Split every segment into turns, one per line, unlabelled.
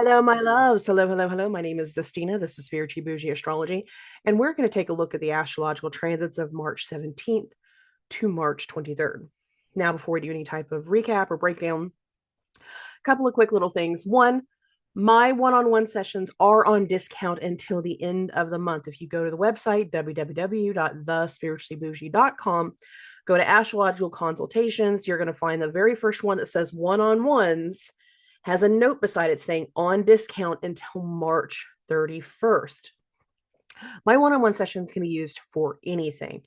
Hello, my loves. Hello, hello, hello. My name is Dustina. This is Spiritually Boujee Astrology, and we're going to take a look at the astrological transits of March 17th to March 23rd. Now, before we do any type of recap or breakdown, a couple of quick little things. One, my one-on-one sessions are on discount until the end of the month. If you go to the website, www.thespirituallyboujee.com, go to astrological consultations, you're going to find the very first one that says one-on-ones has a note beside it saying on discount until March 31st. My one-on-one sessions can be used for anything.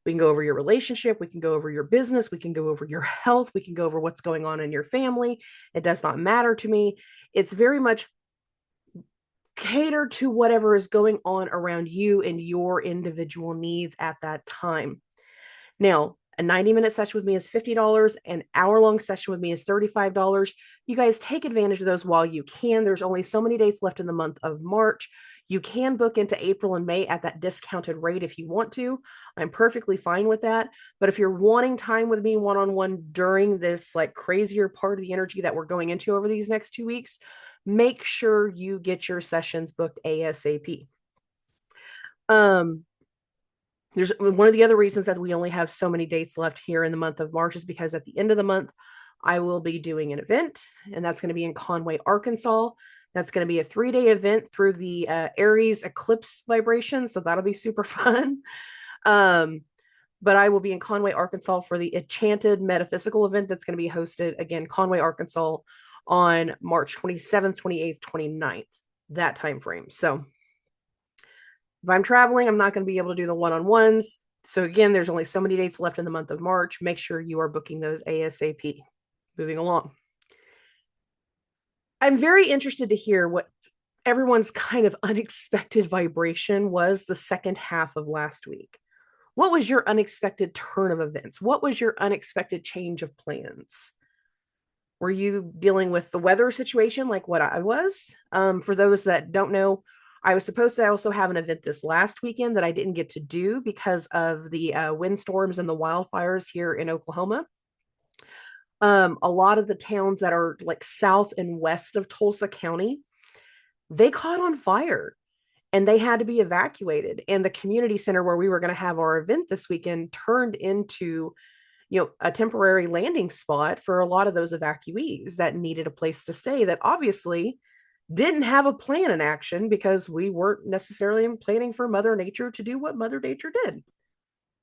We can go over your relationship. We can go over your business. We can go over your health. We can go over what's going on in your family. It does not matter to me. It's very much catered to whatever is going on around you and your individual needs at that time. Now, a 90-minute session with me is $50. An hour-long session with me is $35. You guys take advantage of those while you can. There's only so many dates left in the month of March. You can book into April and May at that discounted rate if you want to. I'm perfectly fine with that. But if you're wanting time with me one-on-one during this like crazier part of the energy that we're going into over these next 2 weeks, make sure you get your sessions booked ASAP. There's one of the other reasons that we only have so many dates left here in the month of March is because at the end of the month, I will be doing an event, and that's going to be in Conway, Arkansas. That's going to be a 3-day event through the Aries eclipse vibration. So that'll be super fun. But I will be in Conway, Arkansas for the Enchanted Metaphysical event that's going to be hosted again, Conway, Arkansas on March 27th, 28th, 29th, that time frame. So if I'm traveling, I'm not going to be able to do the one-on-ones. So again, there's only so many dates left in the month of March. Make sure you are booking those ASAP. Moving along. I'm very interested to hear what everyone's kind of unexpected vibration was the second half of last week. What was your unexpected turn of events? What was your unexpected change of plans? Were you dealing with the weather situation like what I was? For those that don't know, I was supposed to also have an event this last weekend that I didn't get to do because of the windstorms and the wildfires here in Oklahoma. A lot of the towns that are like south and west of Tulsa County, they caught on fire and they had to be evacuated. And the community center where we were going to have our event this weekend turned into, a temporary landing spot for a lot of those evacuees that needed a place to stay that obviously didn't have a plan in action because we weren't necessarily planning for Mother Nature to do what Mother Nature did.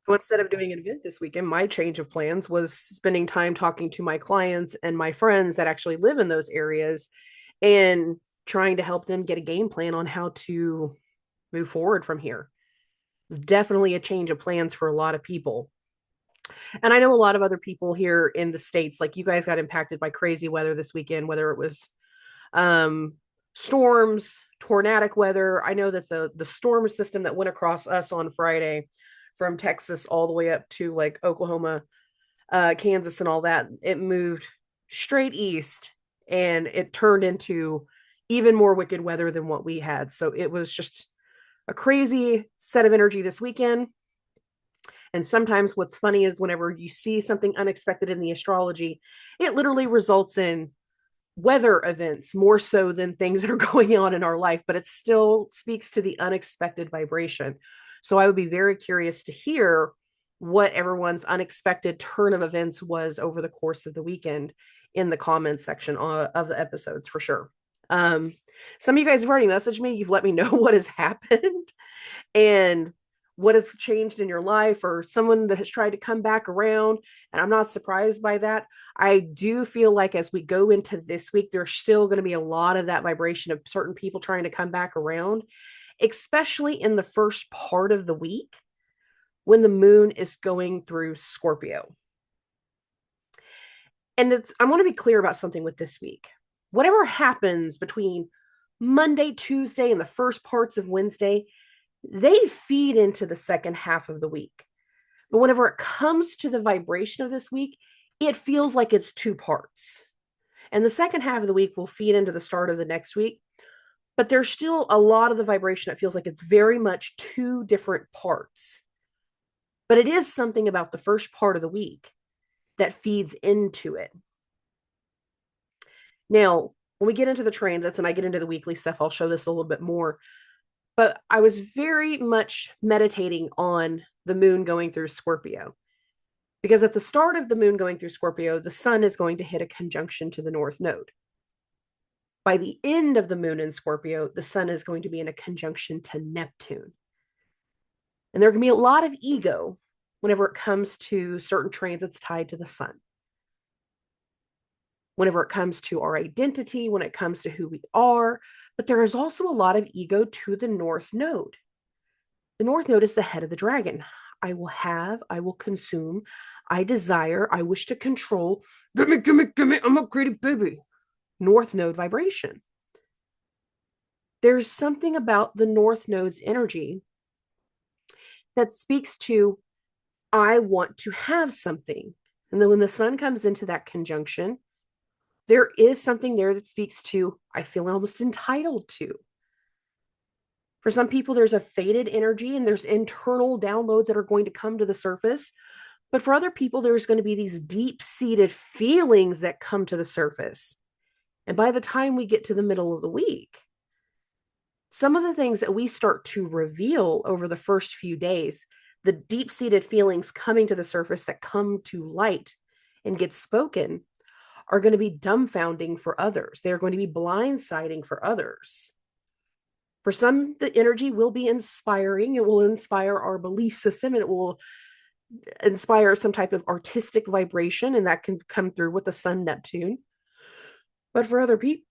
So instead of doing an event this weekend, my change of plans was spending time talking to my clients and my friends that actually live in those areas and trying to help them get a game plan on how to move forward from here. It's definitely a change of plans for a lot of people. And I know a lot of other people here in the States, like you guys got impacted by crazy weather this weekend, whether it was um, storms, tornadic weather. I know that the storm system that went across us on Friday from Texas all the way up to like Oklahoma, Kansas, and all that, it moved straight east and it turned into even more wicked weather than what we had. So it was just a crazy set of energy this weekend. And sometimes what's funny is whenever you see something unexpected in the astrology, it literally results in weather events more so than things that are going on in our life, but it still speaks to the unexpected vibration. So I would be very curious to hear what everyone's unexpected turn of events was over the course of the weekend in the comments section of the episodes for sure. Some of you guys have already messaged me. You've let me know what has happened and what has changed in your life, or someone that has tried to come back around. And I'm not surprised by that. I do feel like as we go into this week, there's still going to be a lot of that vibration of certain people trying to come back around, especially in the first part of the week when the moon is going through Scorpio. And I want to be clear about something with this week. Whatever happens between Monday, Tuesday, and the first parts of Wednesday, they feed into the second half of the week. But whenever it comes to the vibration of this week, it feels like it's two parts. And the second half of the week will feed into the start of the next week. But there's still a lot of the vibration that feels like it's very much two different parts. But it is something about the first part of the week that feeds into it. Now, when we get into the transits and I get into the weekly stuff, I'll show this a little bit more. But I was very much meditating on the moon going through Scorpio. Because at the start of the moon going through Scorpio, the sun is going to hit a conjunction to the North Node. By the end of the moon in Scorpio, the sun is going to be in a conjunction to Neptune. And there can be a lot of ego whenever it comes to certain transits tied to the sun. Whenever it comes to our identity, when it comes to who we are, but there is also a lot of ego to the North Node. The North Node is the head of the dragon. I will have, I will consume, I desire, I wish to control. Gimme, gimme, gimme, I'm a greedy baby. North Node vibration. There's something about the North Node's energy that speaks to, I want to have something. And then when the sun comes into that conjunction, there is something there that speaks to, I feel almost entitled to. For some people, there's a faded energy and there's internal downloads that are going to come to the surface. But for other people, there's going to be these deep-seated feelings that come to the surface. And by the time we get to the middle of the week, some of the things that we start to reveal over the first few days, the deep-seated feelings coming to the surface that come to light and get spoken, are going to be dumbfounding for others. They're going to be blindsiding for others. For some, the energy will be inspiring. It will inspire our belief system and it will inspire some type of artistic vibration, and that can come through with the sun Neptune. But for other people,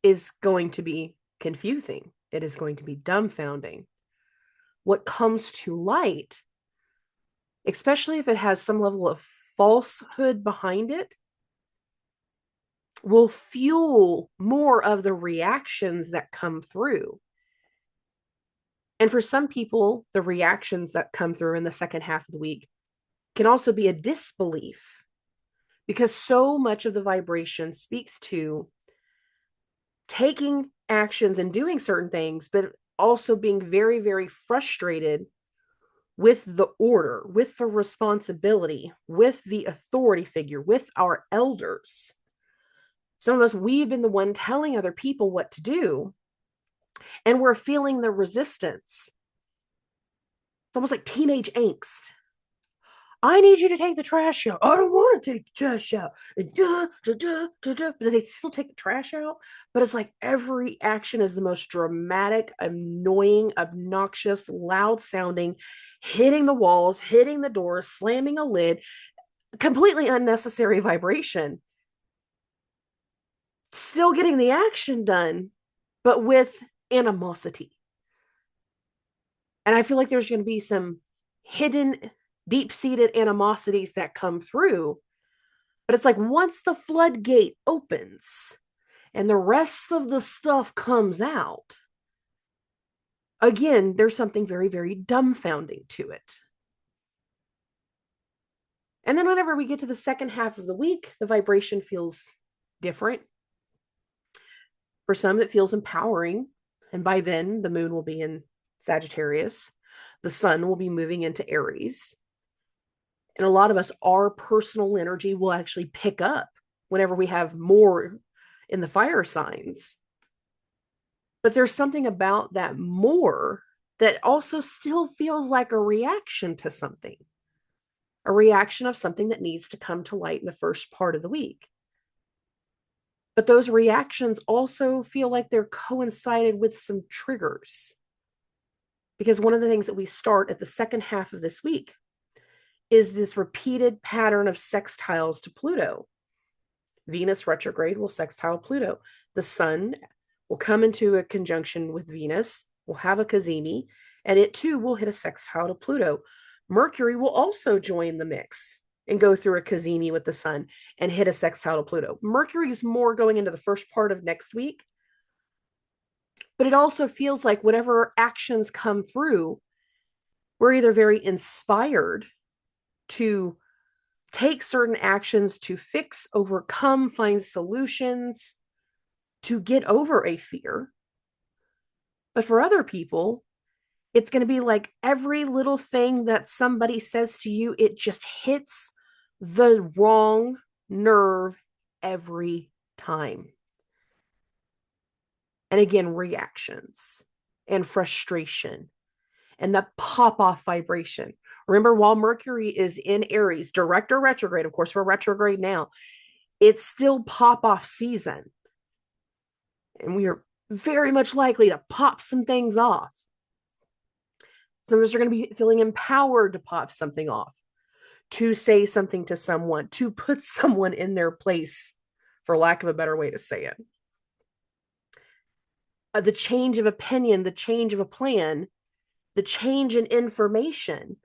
is going to be confusing. It is going to be dumbfounding. What comes to light, especially if it has some level of falsehood behind it, will fuel more of the reactions that come through. And for some people, the reactions that come through in the second half of the week can also be a disbelief, because so much of the vibration speaks to taking actions and doing certain things, but also being very, very frustrated with the order, with the responsibility, with the authority figure, with our elders. Some of us, we've been the one telling other people what to do, and we're feeling the resistance. It's almost like teenage angst. I need you to take the trash out. I don't want to take the trash out. But they still take the trash out. But it's like every action is the most dramatic, annoying, obnoxious, loud sounding, hitting the walls, hitting the doors, slamming a lid, completely unnecessary vibration. Still getting the action done, but with animosity. And I feel like there's going to be some hidden, deep-seated animosities that come through. But it's like once the floodgate opens and the rest of the stuff comes out, again, there's something very, very dumbfounding to it. And then whenever we get to the second half of the week, the vibration feels different. For some, it feels empowering. And by then, the moon will be in Sagittarius. The sun will be moving into Aries. And a lot of us, our personal energy will actually pick up whenever we have more in the fire signs. But there's something about that more that also still feels like a reaction to something, a reaction of something that needs to come to light in the first part of the week. But those reactions also feel like they're coincided with some triggers. Because one of the things that we start at the second half of this week is this repeated pattern of sextiles to Pluto. Venus retrograde will sextile Pluto. The sun will come into a conjunction with Venus, will have a cazimi, and it too will hit a sextile to Pluto. Mercury will also join the mix and go through a cazimi with the sun and hit a sextile to Pluto. Mercury is more going into the first part of next week, but it also feels like whenever actions come through, we're either very inspired to take certain actions to fix, overcome, find solutions, to get over a fear. But for other people, it's going to be like every little thing that somebody says to you, it just hits the wrong nerve every time. And again, reactions and frustration and that pop off vibration. Remember, while Mercury is in Aries, direct or retrograde, of course, we're retrograde now, it's still pop off season. And we are very much likely to pop some things off. Some of us are going to be feeling empowered to pop something off, to say something to someone, to put someone in their place, for lack of a better way to say it. The change of opinion, the change of a plan, the change in information,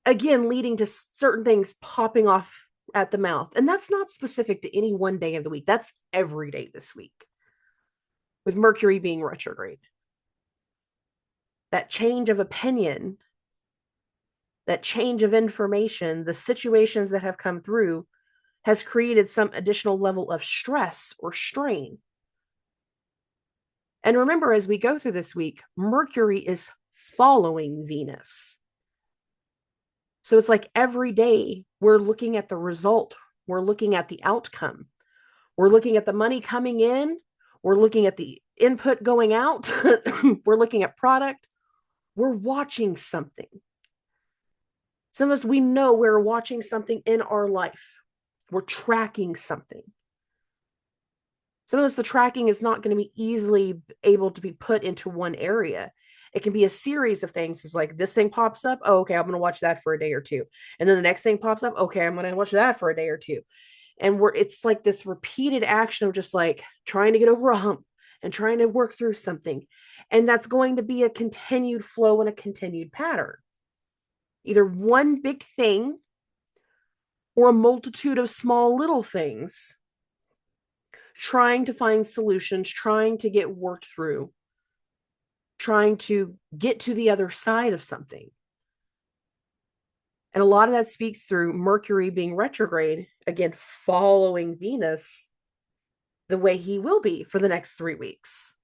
again, leading to certain things popping off at the mouth. And that's not specific to any one day of the week. That's every day this week, with Mercury being retrograde. That change of opinion, that change of information, the situations that have come through has created some additional level of stress or strain. And remember, as we go through this week, Mercury is following Venus. So it's like every day we're looking at the result. We're looking at the outcome. We're looking at the money coming in. We're looking at the input going out. We're looking at product. We're watching something. Some of us, we know we're watching something in our life. We're tracking something. Some of us, the tracking is not going to be easily able to be put into one area. It can be a series of things. It's like this thing pops up. Oh, okay, I'm going to watch that for a day or two. And then the next thing pops up. Okay, I'm going to watch that for a day or two. And it's like this repeated action of just like trying to get over a hump and trying to work through something. And that's going to be a continued flow and a continued pattern. Either one big thing or a multitude of small little things, trying to find solutions, trying to get worked through, trying to get to the other side of something. And a lot of that speaks through Mercury being retrograde, again, following Venus the way he will be for the next 3 weeks.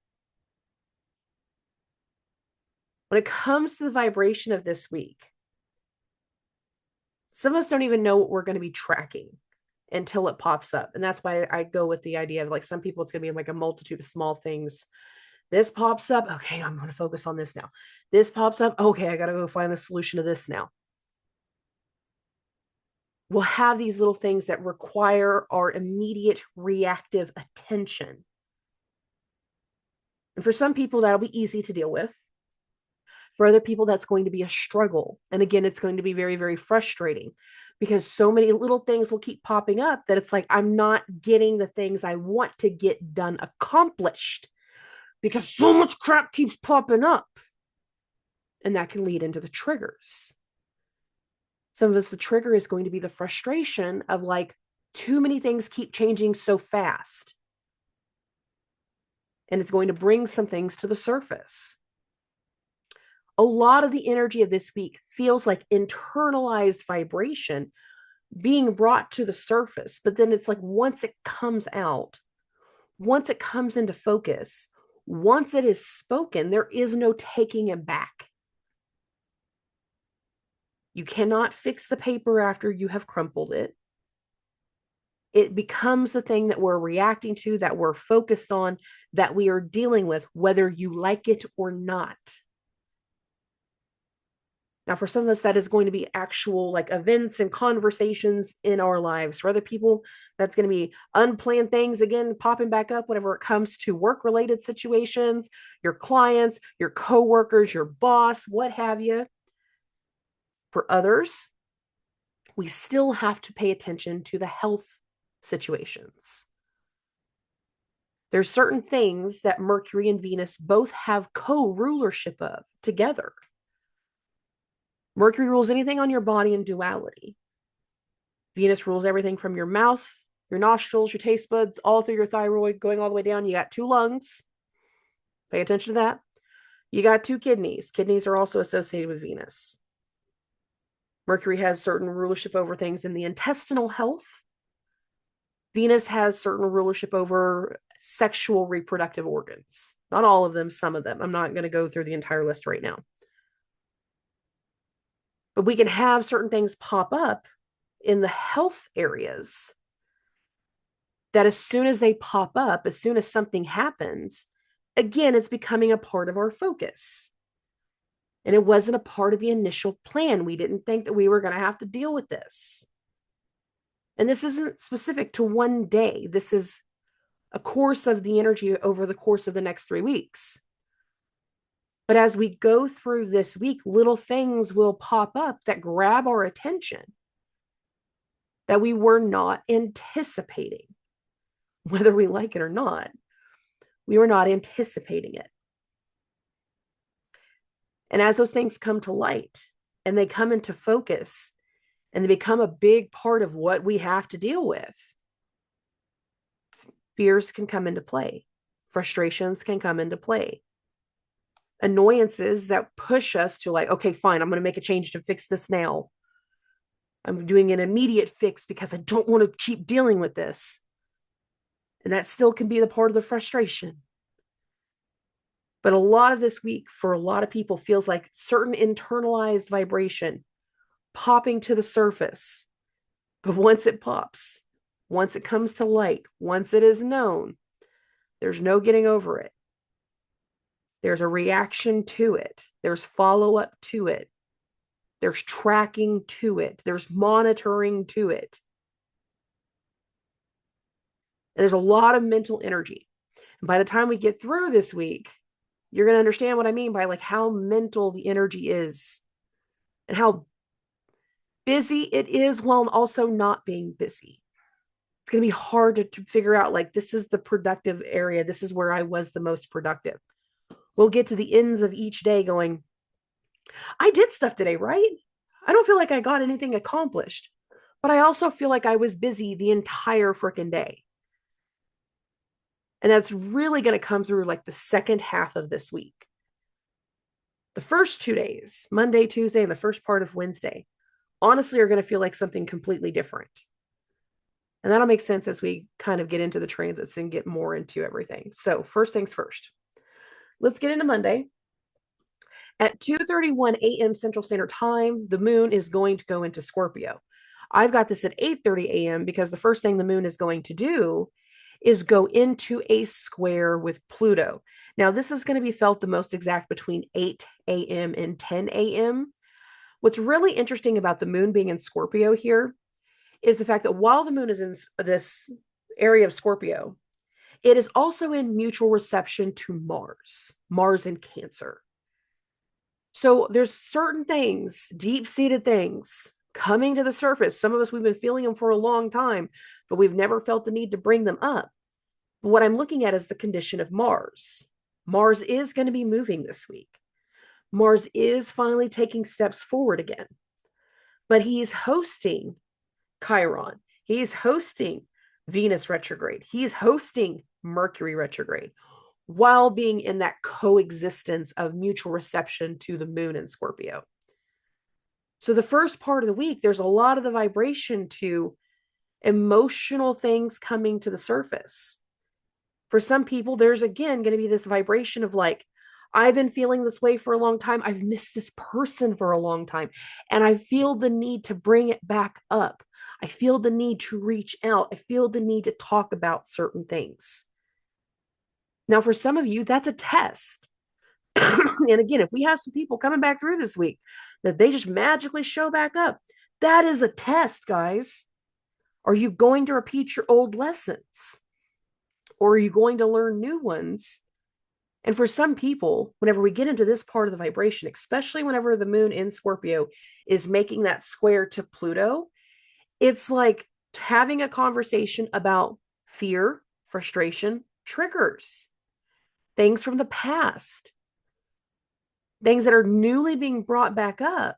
When it comes to the vibration of this week, some of us don't even know what we're going to be tracking until it pops up. And that's why I go with the idea of like some people, it's going to be like a multitude of small things. This pops up. Okay, I'm going to focus on this now. This pops up. Okay, I got to go find the solution to this now. We'll have these little things that require our immediate reactive attention. And for some people, that'll be easy to deal with. For other people, that's going to be a struggle. And again, it's going to be very, very frustrating because so many little things will keep popping up that it's like, I'm not getting the things I want to get done accomplished because so much crap keeps popping up. And that can lead into the triggers. Some of us, the trigger is going to be the frustration of like, too many things keep changing so fast. And it's going to bring some things to the surface. A lot of the energy of this week feels like internalized vibration being brought to the surface. But then it's like once it comes out, once it comes into focus, once it is spoken, there is no taking it back. You cannot fix the paper after you have crumpled it. It becomes the thing that we're reacting to, that we're focused on, that we are dealing with, whether you like it or not. Now, for some of us, that is going to be actual like events and conversations in our lives. For other people, that's going to be unplanned things, again, popping back up whenever it comes to work-related situations, your clients, your coworkers, your boss, what have you. For others, we still have to pay attention to the health situations. There's certain things that Mercury and Venus both have co-rulership of together. Mercury rules anything on your body in duality. Venus rules everything from your mouth, your nostrils, your taste buds, all through your thyroid, going all the way down. You got 2 lungs. Pay attention to that. You got 2 kidneys. Kidneys are also associated with Venus. Mercury has certain rulership over things in the intestinal health. Venus has certain rulership over sexual reproductive organs. Not all of them, some of them. I'm not going to go through the entire list right now. But we can have certain things pop up in the health areas that as soon as they pop up, as soon as something happens, again, it's becoming a part of our focus. And it wasn't a part of the initial plan. We didn't think that we were going to have to deal with this. And this isn't specific to one day. This is a course of the energy over the course of the next 3 weeks. But as we go through this week, little things will pop up that grab our attention that we were not anticipating. Whether we like it or not, we were not anticipating it. And as those things come to light and they come into focus and they become a big part of what we have to deal with, fears can come into play. Frustrations can come into play. Annoyances that push us to like, okay, fine, I'm going to make a change to fix this now. I'm doing an immediate fix because I don't want to keep dealing with this. And that still can be the part of the frustration. But a lot of this week for a lot of people feels like certain internalized vibration popping to the surface. But once it pops, once it comes to light, once it is known, there's no getting over it. There's a reaction to it. There's follow-up to it. There's tracking to it. There's monitoring to it. And there's a lot of mental energy. And by the time we get through this week, you're going to understand what I mean by like how mental the energy is and how busy it is while also not being busy. It's going to be hard to figure out like, this is the productive area. This is where I was the most productive. We'll get to the ends of each day going, I did stuff today, right? I don't feel like I got anything accomplished, but I also feel like I was busy the entire freaking day. And that's really going to come through like the second half of this week. The first 2 days, Monday, Tuesday, and the first part of Wednesday, honestly are going to feel like something completely different. And that'll make sense as we kind of get into the transits and get more into everything. So first things first, let's get into Monday. At 2:31 a.m. Central Standard Time, the moon is going to go into Scorpio. I've got this at 8:30 a.m. because the first thing the moon is going to do is go into a square with Pluto. Now, this is going to be felt the most exact between 8 a.m. and 10 a.m. What's really interesting about the moon being in Scorpio here is the fact that while the moon is in this area of Scorpio, it is also in mutual reception to Mars in Cancer. So there's certain things, deep-seated things coming to the surface. Some of us, we've been feeling them for a long time, but we've never felt the need to bring them up. But what I'm looking at is the condition of Mars. Mars is going to be moving this week. Mars is finally taking steps forward again, but he's hosting Chiron. He's hosting Venus retrograde. He's hosting Mercury retrograde while being in that coexistence of mutual reception to the moon in Scorpio. So the first part of the week, there's a lot of the vibration to emotional things coming to the surface. For some people, there's again going to be this vibration of like, I've been feeling this way for a long time. I've missed this person for a long time. And I feel the need to bring it back up. I feel the need to reach out. I feel the need to talk about certain things. Now, for some of you, that's a test. And again, if we have some people coming back through this week that they just magically show back up, that is a test, guys. Are you going to repeat your old lessons? Or are you going to learn new ones? And for some people, whenever we get into this part of the vibration, especially whenever the moon in Scorpio is making that square to Pluto, it's like having a conversation about fear, frustration, triggers, things from the past, things that are newly being brought back up.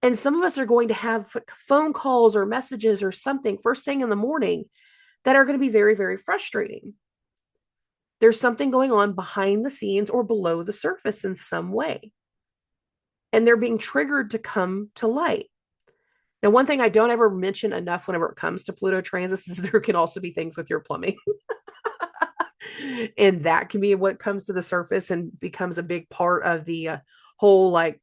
And some of us are going to have phone calls or messages or something first thing in the morning that are going to be very, very frustrating. There's something going on behind the scenes or below the surface in some way. And they're being triggered to come to light. Now, one thing I don't ever mention enough whenever it comes to Pluto transits is there can also be things with your plumbing. And that can be what comes to the surface and becomes a big part of the whole like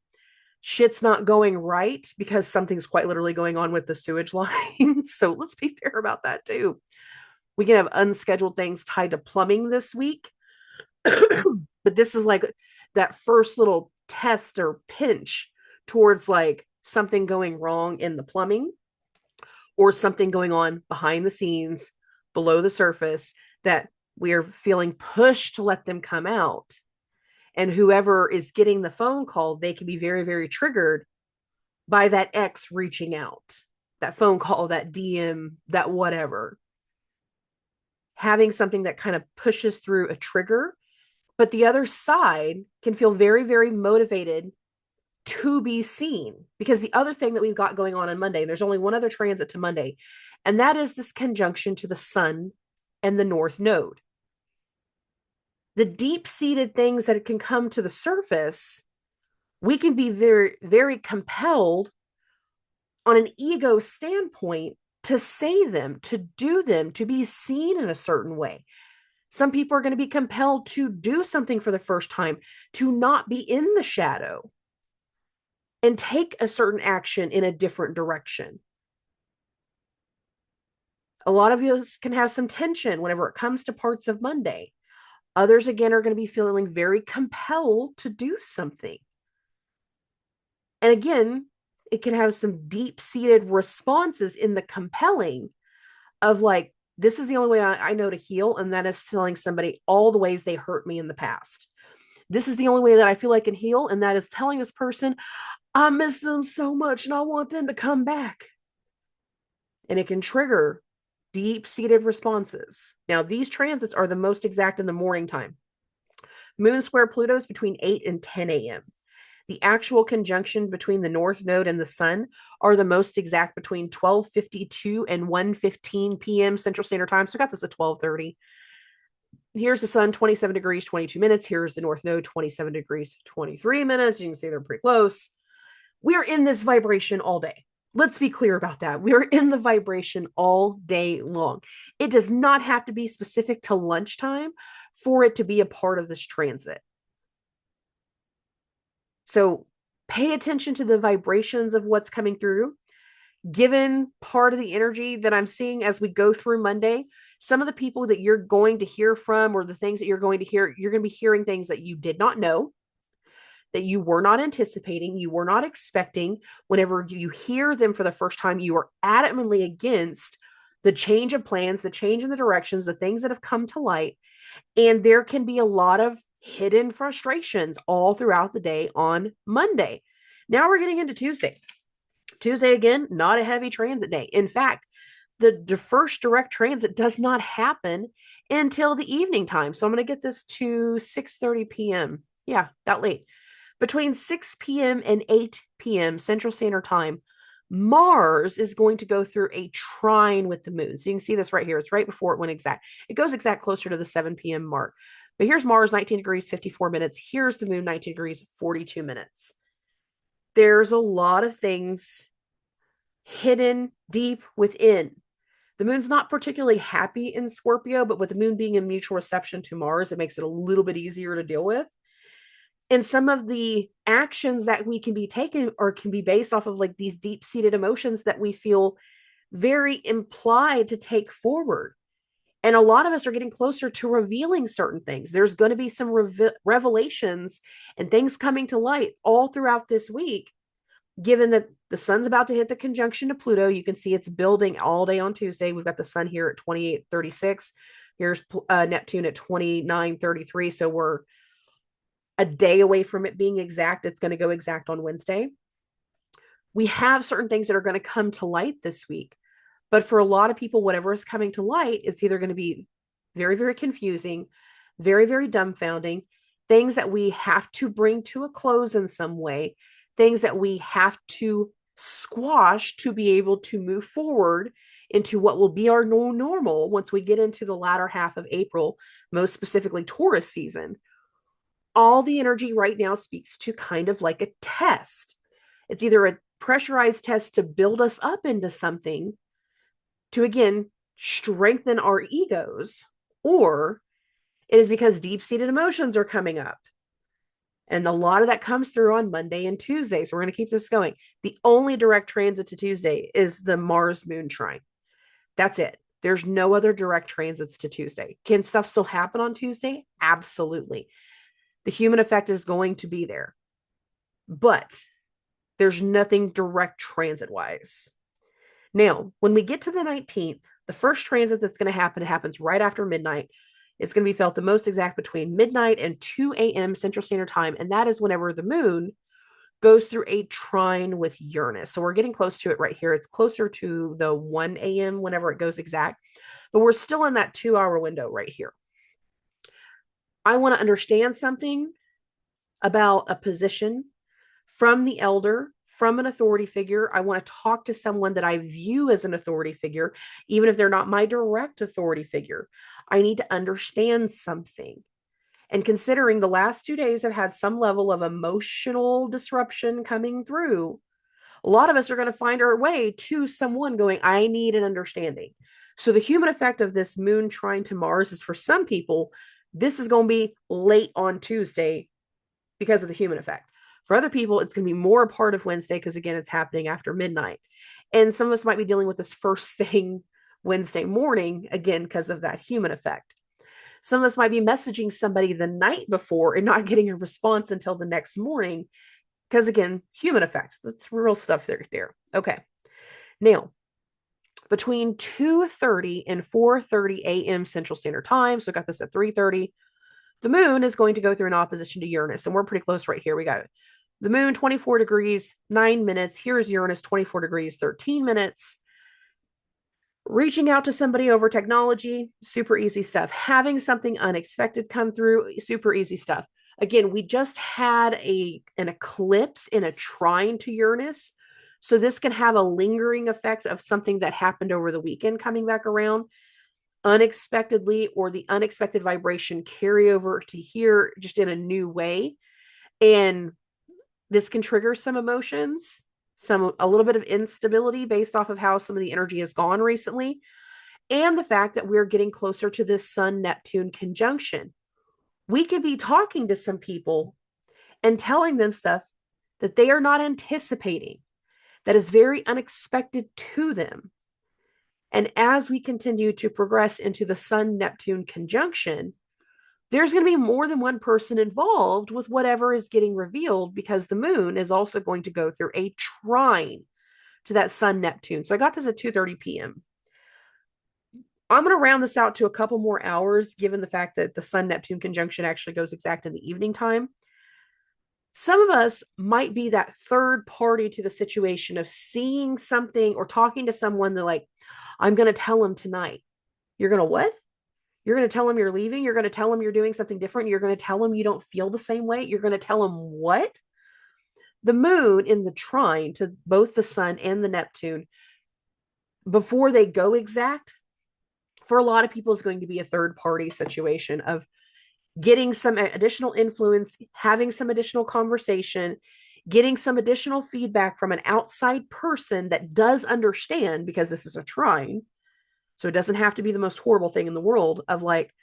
shit's not going right because something's quite literally going on with the sewage lines. So let's be fair about that too. We can have unscheduled things tied to plumbing this week. But this is like that first little test or pinch towards like something going wrong in the plumbing or something going on behind the scenes, below the surface, that we are feeling pushed to let them come out. And whoever is getting the phone call, they can be very, very triggered by that ex reaching out, that phone call, that DM, that whatever. Having something that kind of pushes through a trigger, but the other side can feel very, very motivated to be seen. Because the other thing that we've got going on Monday, and there's only one other transit to Monday, and that is this conjunction to the sun and the North Node. The deep-seated things that can come to the surface, we can be very, very compelled on an ego standpoint to say them, to do them, to be seen in a certain way. Some people are going to be compelled to do something for the first time, to not be in the shadow and take a certain action in a different direction. A lot of us can have some tension whenever it comes to parts of Monday. Others, again, are going to be feeling very compelled to do something. And again, it can have some deep-seated responses in the compelling of like, this is the only way I know to heal, and that is telling somebody all the ways they hurt me in the past. This is the only way that I feel I can heal, and that is telling this person, I miss them so much and I want them to come back. And it can trigger deep-seated responses. Now, these transits are the most exact in the morning time. Moon square Pluto is between 8 and 10 a.m. The actual conjunction between the North Node and the Sun are the most exact between 12:52 and 1:15 p.m. Central Standard Time. So I got this at 12:30. Here's the Sun, 27 degrees, 22 minutes. Here's the North Node, 27 degrees, 23 minutes. You can see they're pretty close. We're in this vibration all day. Let's be clear about that. We're in the vibration all day long. It does not have to be specific to lunchtime for it to be a part of this transit. So pay attention to the vibrations of what's coming through. Given part of the energy that I'm seeing as we go through Monday, some of the people that you're going to hear from, or the things that you're going to hear, you're going to be hearing things that you did not know, that you were not anticipating, you were not expecting. Whenever you hear them for the first time, you are adamantly against the change of plans, the change in the directions, the things that have come to light. And there can be a lot of hidden frustrations all throughout the day on Monday. Now we're getting into Tuesday. Tuesday, again, not a heavy transit day. In fact, the first direct transit does not happen until the evening time. So I'm going to get this to 6:30 p.m. Yeah, that late. Between 6 p.m. and 8 p.m. Central Standard Time, Mars is going to go through a trine with the moon. So you can see this right here. It's right before it went exact. It goes exact closer to the 7 p.m. mark. But here's Mars, 19 degrees, 54 minutes. Here's the moon, 19 degrees, 42 minutes. There's a lot of things hidden deep within. The moon's not particularly happy in Scorpio, but with the moon being in mutual reception to Mars, it makes it a little bit easier to deal with. And some of the actions that we can be taken or can be based off of like these deep-seated emotions that we feel very implied to take forward. And a lot of us are getting closer to revealing certain things. There's going to be some revelations and things coming to light all throughout this week, given that the sun's about to hit the conjunction to Pluto. You can see it's building all day on Tuesday. We've got the sun here at 28:36. Here's Neptune at 29:33. So we're a day away from it being exact. It's going to go exact on Wednesday. We have certain things that are going to come to light this week. But for a lot of people, whatever is coming to light, it's either going to be very, very confusing, very, very dumbfounding, things that we have to bring to a close in some way, things that we have to squash to be able to move forward into what will be our new normal once we get into the latter half of April, most specifically Taurus season. All the energy right now speaks to kind of like a test. It's either a pressurized test to build us up into something, to again strengthen our egos, or it is because deep-seated emotions are coming up. And a lot of that comes through on Monday and Tuesday. So we're going to keep this going. The only direct transit to Tuesday is the Mars moon trine. That's it. There's no other direct transits to Tuesday. Can stuff still happen on Tuesday? Absolutely. The human effect is going to be there, but there's nothing direct transit wise. Now, when we get to the 19th, the first transit that's going to happen, it happens right after midnight. It's going to be felt the most exact between midnight and 2 a.m. Central Standard Time. And that is whenever the moon goes through a trine with Uranus. So we're getting close to it right here. It's closer to the 1 a.m. whenever it goes exact, but we're still in that 2-hour window right here. I want to understand something about a position from the elder, from an authority figure. I want to talk to someone that I view as an authority figure, even if they're not my direct authority figure. I need to understand something. And considering the last 2 days have had some level of emotional disruption coming through, a lot of us are going to find our way to someone going, I need an understanding. So the human effect of this moon trine to Mars is, for some people, this is going to be late on Tuesday because of the human effect. For other people, it's going to be more a part of Wednesday because, again, it's happening after midnight. And some of us might be dealing with this first thing Wednesday morning, again, because of that human effect. Some of us might be messaging somebody the night before and not getting a response until the next morning because, again, human effect. That's real stuff there. Okay. Now, between 2:30 and 4:30 a.m. Central Standard Time, so I got this at 3:30, the moon is going to go through an opposition to Uranus, and we're pretty close right here. We got the moon 24 degrees, 9 minutes. Here's Uranus 24 degrees, 13 minutes. Reaching out to somebody over technology, super easy stuff. Having something unexpected come through, super easy stuff. Again, we just had an eclipse in a trine to Uranus. So this can have a lingering effect of something that happened over the weekend coming back around unexpectedly, or the unexpected vibration carry over to here just in a new way. And this can trigger some emotions, a little bit of instability based off of how some of the energy has gone recently, and the fact that we're getting closer to this Sun-Neptune conjunction. We could be talking to some people and telling them stuff that they are not anticipating, that is very unexpected to them. And as we continue to progress into the Sun-Neptune conjunction, there's going to be more than one person involved with whatever is getting revealed, because the moon is also going to go through a trine to that Sun-Neptune. So I got this at 2:30 p.m. I'm going to round this out to a couple more hours, given the fact that the Sun-Neptune conjunction actually goes exact in the evening time. Some of us might be that third party to the situation of seeing something or talking to someone that, like, I'm going to tell them tonight. You're going to what? You're going to tell them you're leaving. You're going to tell them you're doing something different. You're going to tell them you don't feel the same way. You're going to tell them what? The moon in the trine to both the Sun and the Neptune, before they go exact, for a lot of people is going to be a third party situation of getting some additional influence, having some additional conversation, getting some additional feedback from an outside person that does understand, because this is a trine. So it doesn't have to be the most horrible thing in the world of, like,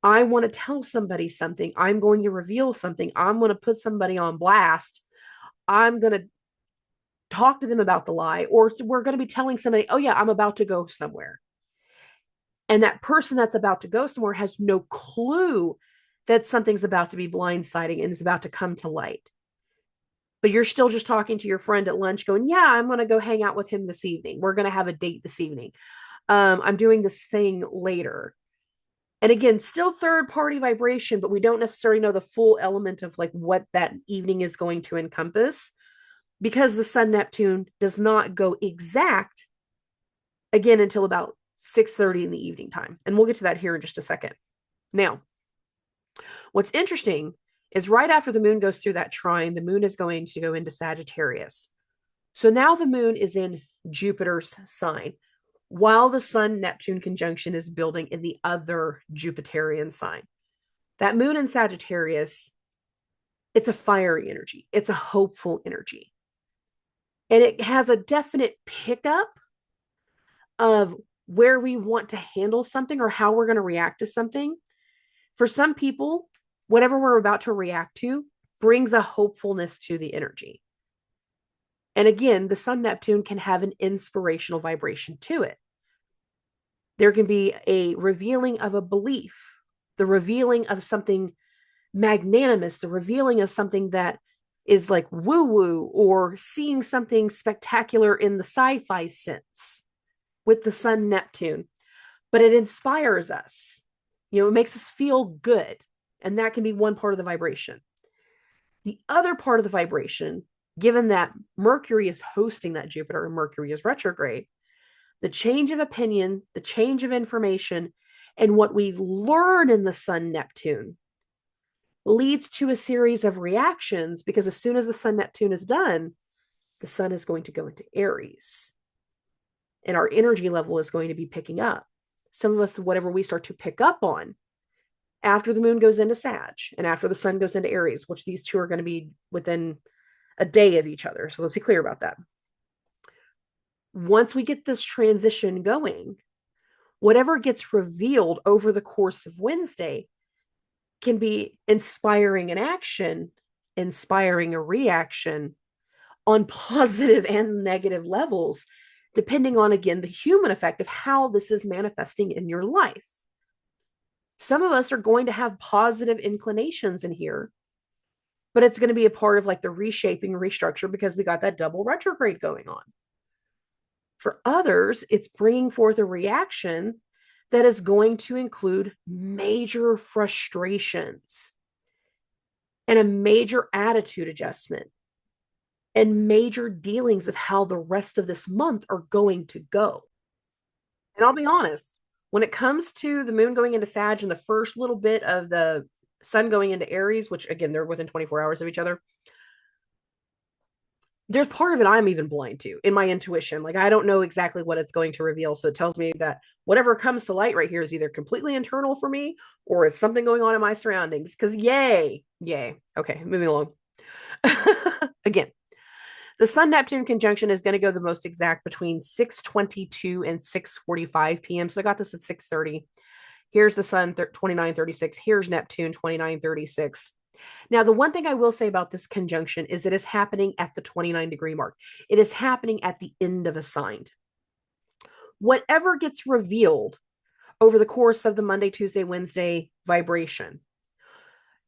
I want to tell somebody something. I'm going to reveal something. I'm going to put somebody on blast. I'm going to talk to them about the lie, or we're going to be telling somebody, oh yeah, I'm about to go somewhere. And that person that's about to go somewhere has no clue that something's about to be blindsiding and is about to come to light. But you're still just talking to your friend at lunch going, yeah, I'm going to go hang out with him this evening. We're going to have a date this evening. I'm doing this thing later. And again, still third party vibration, but we don't necessarily know the full element of, like, what that evening is going to encompass, because the Sun Neptune does not go exact again until about 6:30 in the evening time. And we'll get to that here in just a second. Now, what's interesting is right after the moon goes through that trine, the moon is going to go into Sagittarius. So now the moon is in Jupiter's sign, while the Sun-Neptune conjunction is building in the other Jupiterian sign. That moon in Sagittarius, it's a fiery energy. It's a hopeful energy. And it has a definite pickup of where we want to handle something or how we're going to react to something. For some people, whatever we're about to react to brings a hopefulness to the energy. And again, the Sun-Neptune can have an inspirational vibration to it. There can be a revealing of a belief, the revealing of something magnanimous, the revealing of something that is like woo-woo, or seeing something spectacular in the sci-fi sense with the sun Neptune. But it inspires us. It makes us feel good. And that can be one part of the vibration. The other part of the vibration, given that Mercury is hosting that Jupiter and Mercury is retrograde, the change of opinion, the change of information, and what we learn in the sun Neptune leads to a series of reactions, because as soon as the sun Neptune is done, the sun is going to go into Aries. And our energy level is going to be picking up. Some of us, whatever we start to pick up on after the moon goes into Sag and after the sun goes into Aries, which these two are going to be within a day of each other. So let's be clear about that. Once we get this transition going, whatever gets revealed over the course of Wednesday can be inspiring an action, inspiring a reaction on positive and negative levels, depending on, again, the human effect of how this is manifesting in your life. Some of us are going to have positive inclinations in here, but it's going to be a part of like the reshaping, restructure, because we got that double retrograde going on. For others, it's bringing forth a reaction that is going to include major frustrations and a major attitude adjustment and major dealings of how the rest of this month are going to go. And I'll be honest, when it comes to the moon going into Sag and the first little bit of the sun going into Aries, which again, they're within 24 hours of each other, there's part of it I'm even blind to in my intuition. Like, I don't know exactly what it's going to reveal. So it tells me that whatever comes to light right here is either completely internal for me or it's something going on in my surroundings. Because yay. Okay, moving along. Again, the Sun Neptune conjunction is going to go the most exact between 6:22 and 6:45 p.m. So I got this at 6:30. Here's the Sun 29:36. Here's Neptune 29:36. Now, the one thing I will say about this conjunction is it is happening at the 29-degree mark. It is happening at the end of a sign. Whatever gets revealed over the course of the Monday, Tuesday, Wednesday vibration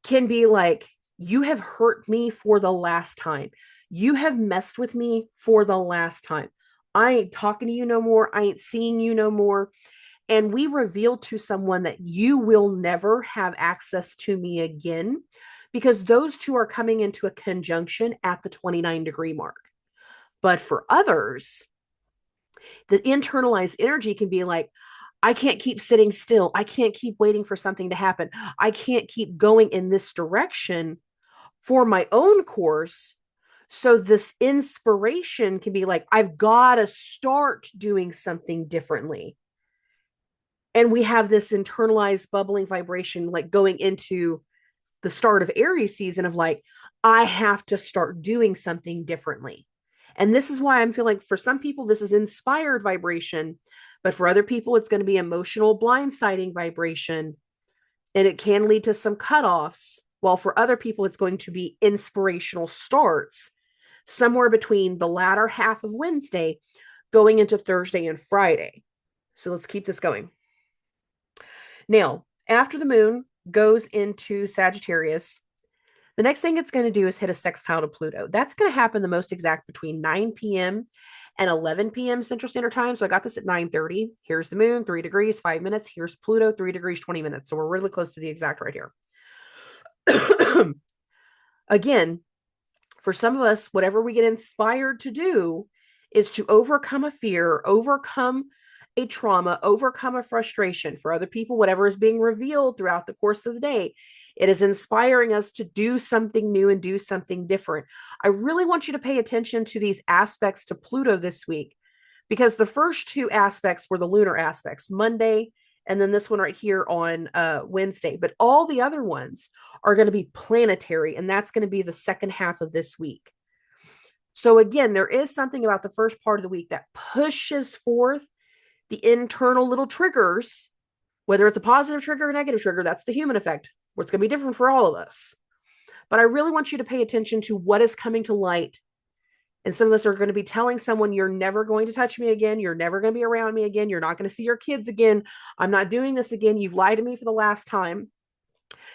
can be like, you have hurt me for the last time. You have messed with me for the last time. I ain't talking to you no more. I ain't seeing you no more. And we reveal to someone that you will never have access to me again, because those two are coming into a conjunction at the 29-degree mark. But for others, the internalized energy can be like, I can't keep sitting still. I can't keep waiting for something to happen. I can't keep going in this direction for my own course. So this inspiration can be like, I've got to start doing something differently. And we have this internalized bubbling vibration, like going into the start of Aries season of like, I have to start doing something differently. And this is why I'm feeling like for some people, this is inspired vibration, but for other people, it's going to be emotional blindsiding vibration. And it can lead to some cutoffs. While for other people, it's going to be inspirational starts somewhere between the latter half of Wednesday going into Thursday and Friday. So let's keep this going. Now, after the moon goes into Sagittarius, the next thing it's going to do is hit a sextile to Pluto. That's going to happen the most exact between 9 p.m. and 11 p.m. Central Standard Time. So I got this at 9:30. Here's the moon, 3 degrees, 5 minutes. Here's Pluto, 3 degrees, 20 minutes. So we're really close to the exact right here. Again, for some of us, whatever we get inspired to do is to overcome a fear, overcome a trauma, overcome a frustration. For other people, whatever is being revealed throughout the course of the day, it is inspiring us to do something new and do something different. I really want you to pay attention to these aspects to Pluto this week, because the first two aspects were the lunar aspects, Monday, and then this one right here on Wednesday. But all the other ones are going to be planetary, and that's going to be the second half of this week. So again, there is something about the first part of the week that pushes forth the internal little triggers, whether it's a positive trigger or a negative trigger. That's the human effect, where it's going to be different for all of us. But I really want you to pay attention to what is coming to light And some of us are going to be telling someone, you're never going to touch me again. You're never going to be around me again. You're not going to see your kids again. I'm not doing this again. You've lied to me for the last time.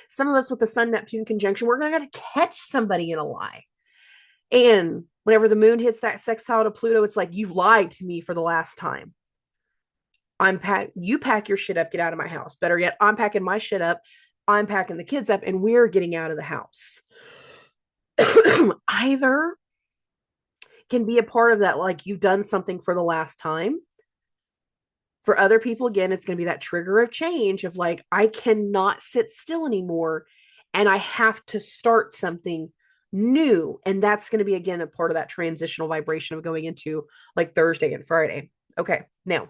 Some of us with the Sun Neptune conjunction, we're going to catch somebody in a lie. And whenever the moon hits that sextile to Pluto, it's like, you've lied to me for the last time. You pack your shit up, get out of my house. Better yet, I'm packing my shit up. I'm packing the kids up, and we're getting out of the house. Either can be a part of that, like you've done something for the last time. For other people, again, it's going to be that trigger of change of like, I cannot sit still anymore and I have to start something new. And that's going to be, again, a part of that transitional vibration of going into like Thursday and Friday. Okay. Now,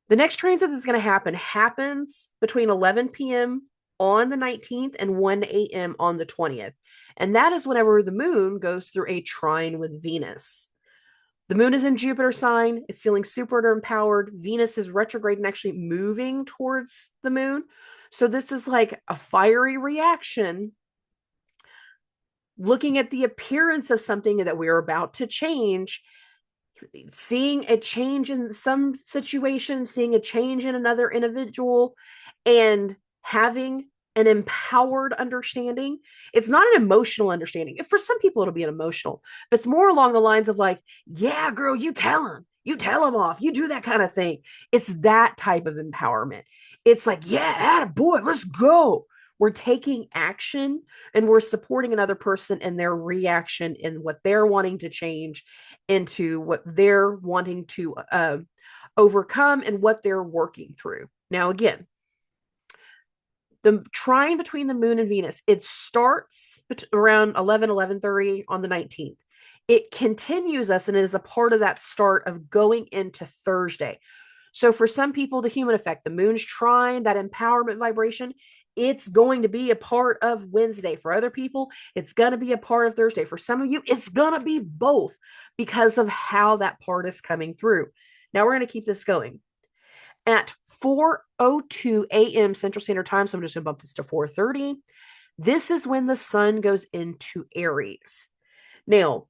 the next transit that's going to happens between 11 p.m. on the 19th and 1 a.m. on the 20th. And that is whenever the moon goes through a trine with Venus. The moon is in Jupiter sign. It's feeling super empowered. Venus is retrograde and actually moving towards the moon. So this is like a fiery reaction, looking at the appearance of something that we're about to change, seeing a change in some situation, seeing a change in another individual, and having an empowered understanding. It's not an emotional understanding. For some people, it'll be an emotional, but it's more along the lines of like, yeah, girl, you tell them off, you do that kind of thing. It's that type of empowerment. It's like, yeah, attaboy, let's go. We're taking action and we're supporting another person in their reaction in what they're wanting to change into what they're wanting to overcome and what they're working through. Now, again, the trine between the moon and Venus, it starts around 11:30 on the 19th. It continues us and it is a part of that start of going into Thursday. So for some people, the human effect, the moon's trine, that empowerment vibration, it's going to be a part of Wednesday. For other people, it's going to be a part of Thursday. For some of you, it's going to be both because of how that part is coming through. Now we're going to keep this going. At 4:02 a.m. Central Standard Time, so I'm just going to bump this to 4:30. This is when the sun goes into Aries. Now,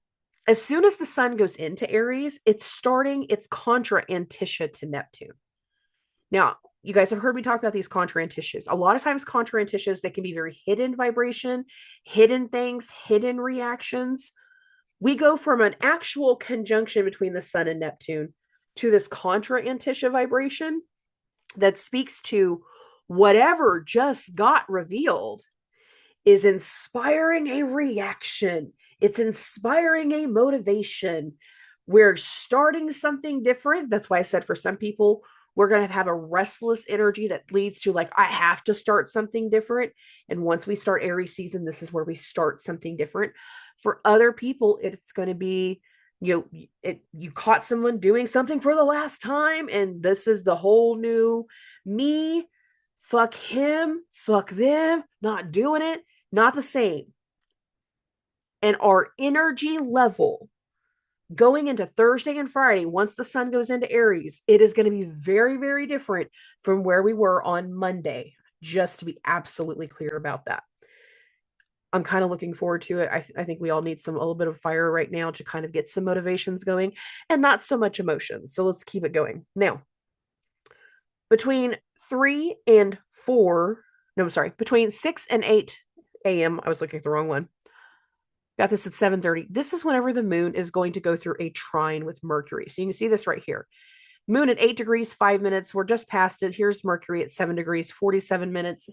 as soon as the sun goes into Aries, it's starting its contra-ANTISCIA to Neptune. Now, you guys have heard me talk about these contra-ANTISCIAs. A lot of times contra-ANTISCIAs, they can be very hidden vibration, hidden things, hidden reactions. We go from an actual conjunction between the sun and Neptune to this contra-ANTISCIA vibration that speaks to whatever just got revealed is inspiring a reaction. It's inspiring a motivation. We're starting something different. That's why I said for some people, we're going to have a restless energy that leads to like, I have to start something different. And once we start Aries season, this is where we start something different. For other people, it's going to be, you caught someone doing something for the last time, and this is the whole new me. Fuck him, fuck them, not doing it, not the same. And our energy level going into Thursday and Friday, once the sun goes into Aries, it is going to be very, very different from where we were on Monday, just to be absolutely clear about that. I'm kind of looking forward to it. I think we all need a little bit of fire right now to kind of get some motivations going and not so much emotions. So let's keep it going. Now, between 3 and 4, no, I'm sorry, between 6 and 8 a.m., I was looking at the wrong one. Got this at 7:30. This is whenever the moon is going to go through a trine with Mercury. So you can see this right here. Moon at 8 degrees, 5 minutes. We're just past it. Here's Mercury at 7 degrees, 47 minutes.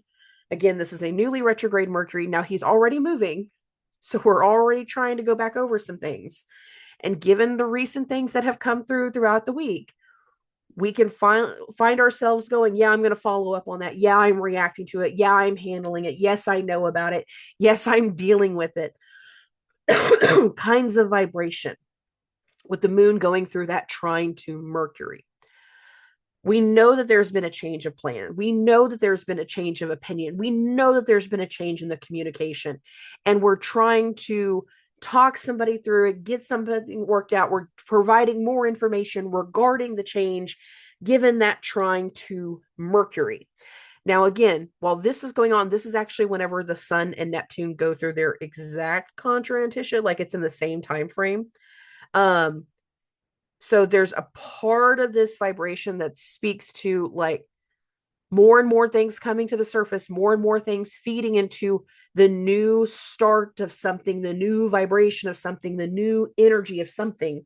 Again, this is a newly retrograde Mercury. Now he's already moving. So we're already trying to go back over some things. And given the recent things that have come throughout the week, we can find ourselves going, yeah, I'm going to follow up on that. Yeah, I'm reacting to it. Yeah, I'm handling it. Yes, I know about it. Yes, I'm dealing with it. Kinds of vibration with the moon going through that trine to Mercury. We know that there's been a change of plan. We know that there's been a change of opinion. We know that there's been a change in the communication. And we're trying to talk somebody through it, get something worked out. We're providing more information regarding the change given that trine to Mercury. Now, again, while this is going on, this is actually whenever the Sun and Neptune go through their exact contra-ANTISCIA, like it's in the same time frame. Um, so there's a part of this vibration that speaks to like more and more things coming to the surface, more and more things feeding into the new start of something, the new vibration of something, the new energy of something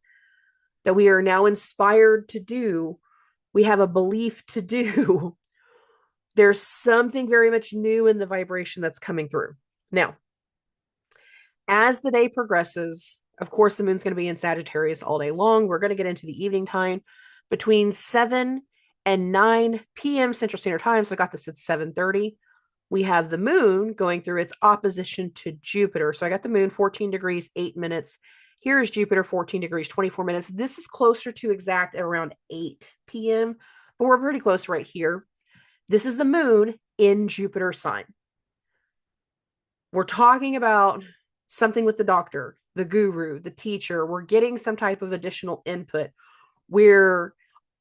that we are now inspired to do. We have a belief to do. There's something very much new in the vibration that's coming through. Now, as the day progresses, of course, the moon's going to be in Sagittarius all day long. We're going to get into the evening time between 7 and 9 p.m. Central Standard Time. So I got this at 7:30. We have the moon going through its opposition to Jupiter. So I got the moon 14 degrees, 8 minutes. Here is Jupiter 14 degrees, 24 minutes. This is closer to exact at around 8 p.m., but we're pretty close right here. This is the moon in Jupiter sign. We're talking about something with the doctor, the guru, the teacher. We're getting some type of additional input. We're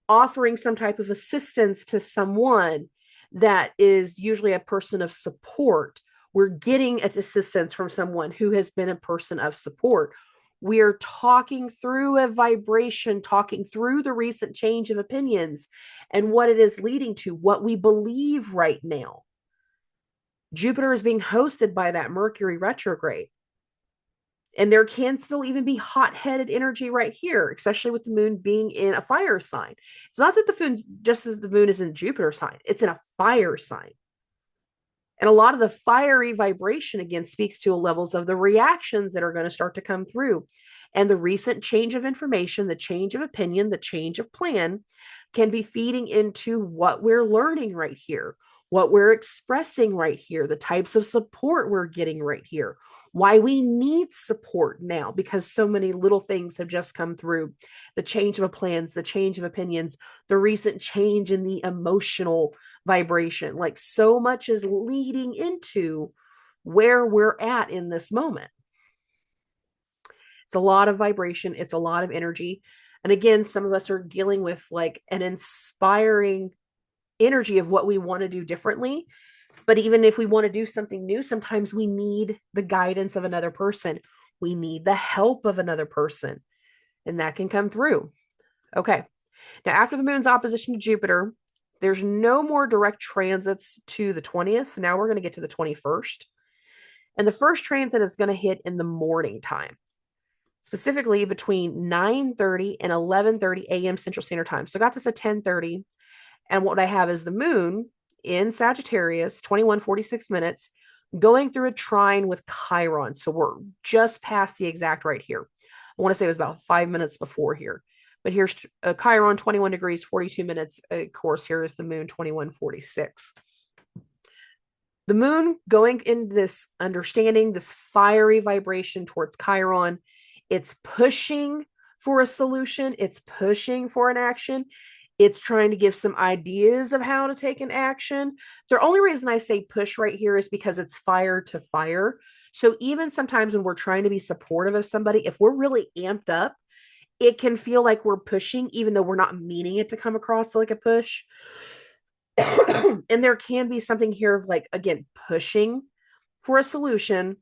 offering some type of assistance to someone that is usually a person of support. We're getting assistance from someone who has been a person of support. We're talking through a vibration, talking through the recent change of opinions and what it is leading to, what we believe right now. Jupiter is being hosted by that Mercury retrograde. And there can still even be hot-headed energy right here, especially with the moon being in a fire sign. It's not that the moon is in Jupiter sign, it's in a fire sign. And a lot of the fiery vibration, again, speaks to levels of the reactions that are going to start to come through. And the recent change of information, the change of opinion, the change of plan can be feeding into what we're learning right here, what we're expressing right here, the types of support we're getting right here, why we need support now, because so many little things have just come through. The change of plans, the change of opinions, the recent change in the emotional vibration, like so much is leading into where we're at in this moment. It's a lot of vibration. It's a lot of energy. And again, some of us are dealing with like an inspiring energy of what we want to do differently. But even if we want to do something new, sometimes we need the guidance of another person. We need the help of another person. And that can come through. Okay. Now, after the moon's opposition to Jupiter, there's no more direct transits to the 20th. So now we're going to get to the 21st. And the first transit is going to hit in the morning time, specifically between 9:30 and 11:30 a.m. Central Standard Time. So I got this at 10:30. And what I have is the moon in Sagittarius, 21:46 minutes, going through a trine with Chiron. So we're just past the exact right here. I want to say it was about 5 minutes before here. But here's Chiron, 21 degrees, 42 minutes. Of course, here is the moon, 21:46. The moon going in this understanding, this fiery vibration towards Chiron. It's pushing for a solution. It's pushing for an action. It's trying to give some ideas of how to take an action. The only reason I say push right here is because it's fire to fire. So even sometimes when we're trying to be supportive of somebody, if we're really amped up, it can feel like we're pushing, even though we're not meaning it to come across like a push. And there can be something here of like, again, pushing for a solution,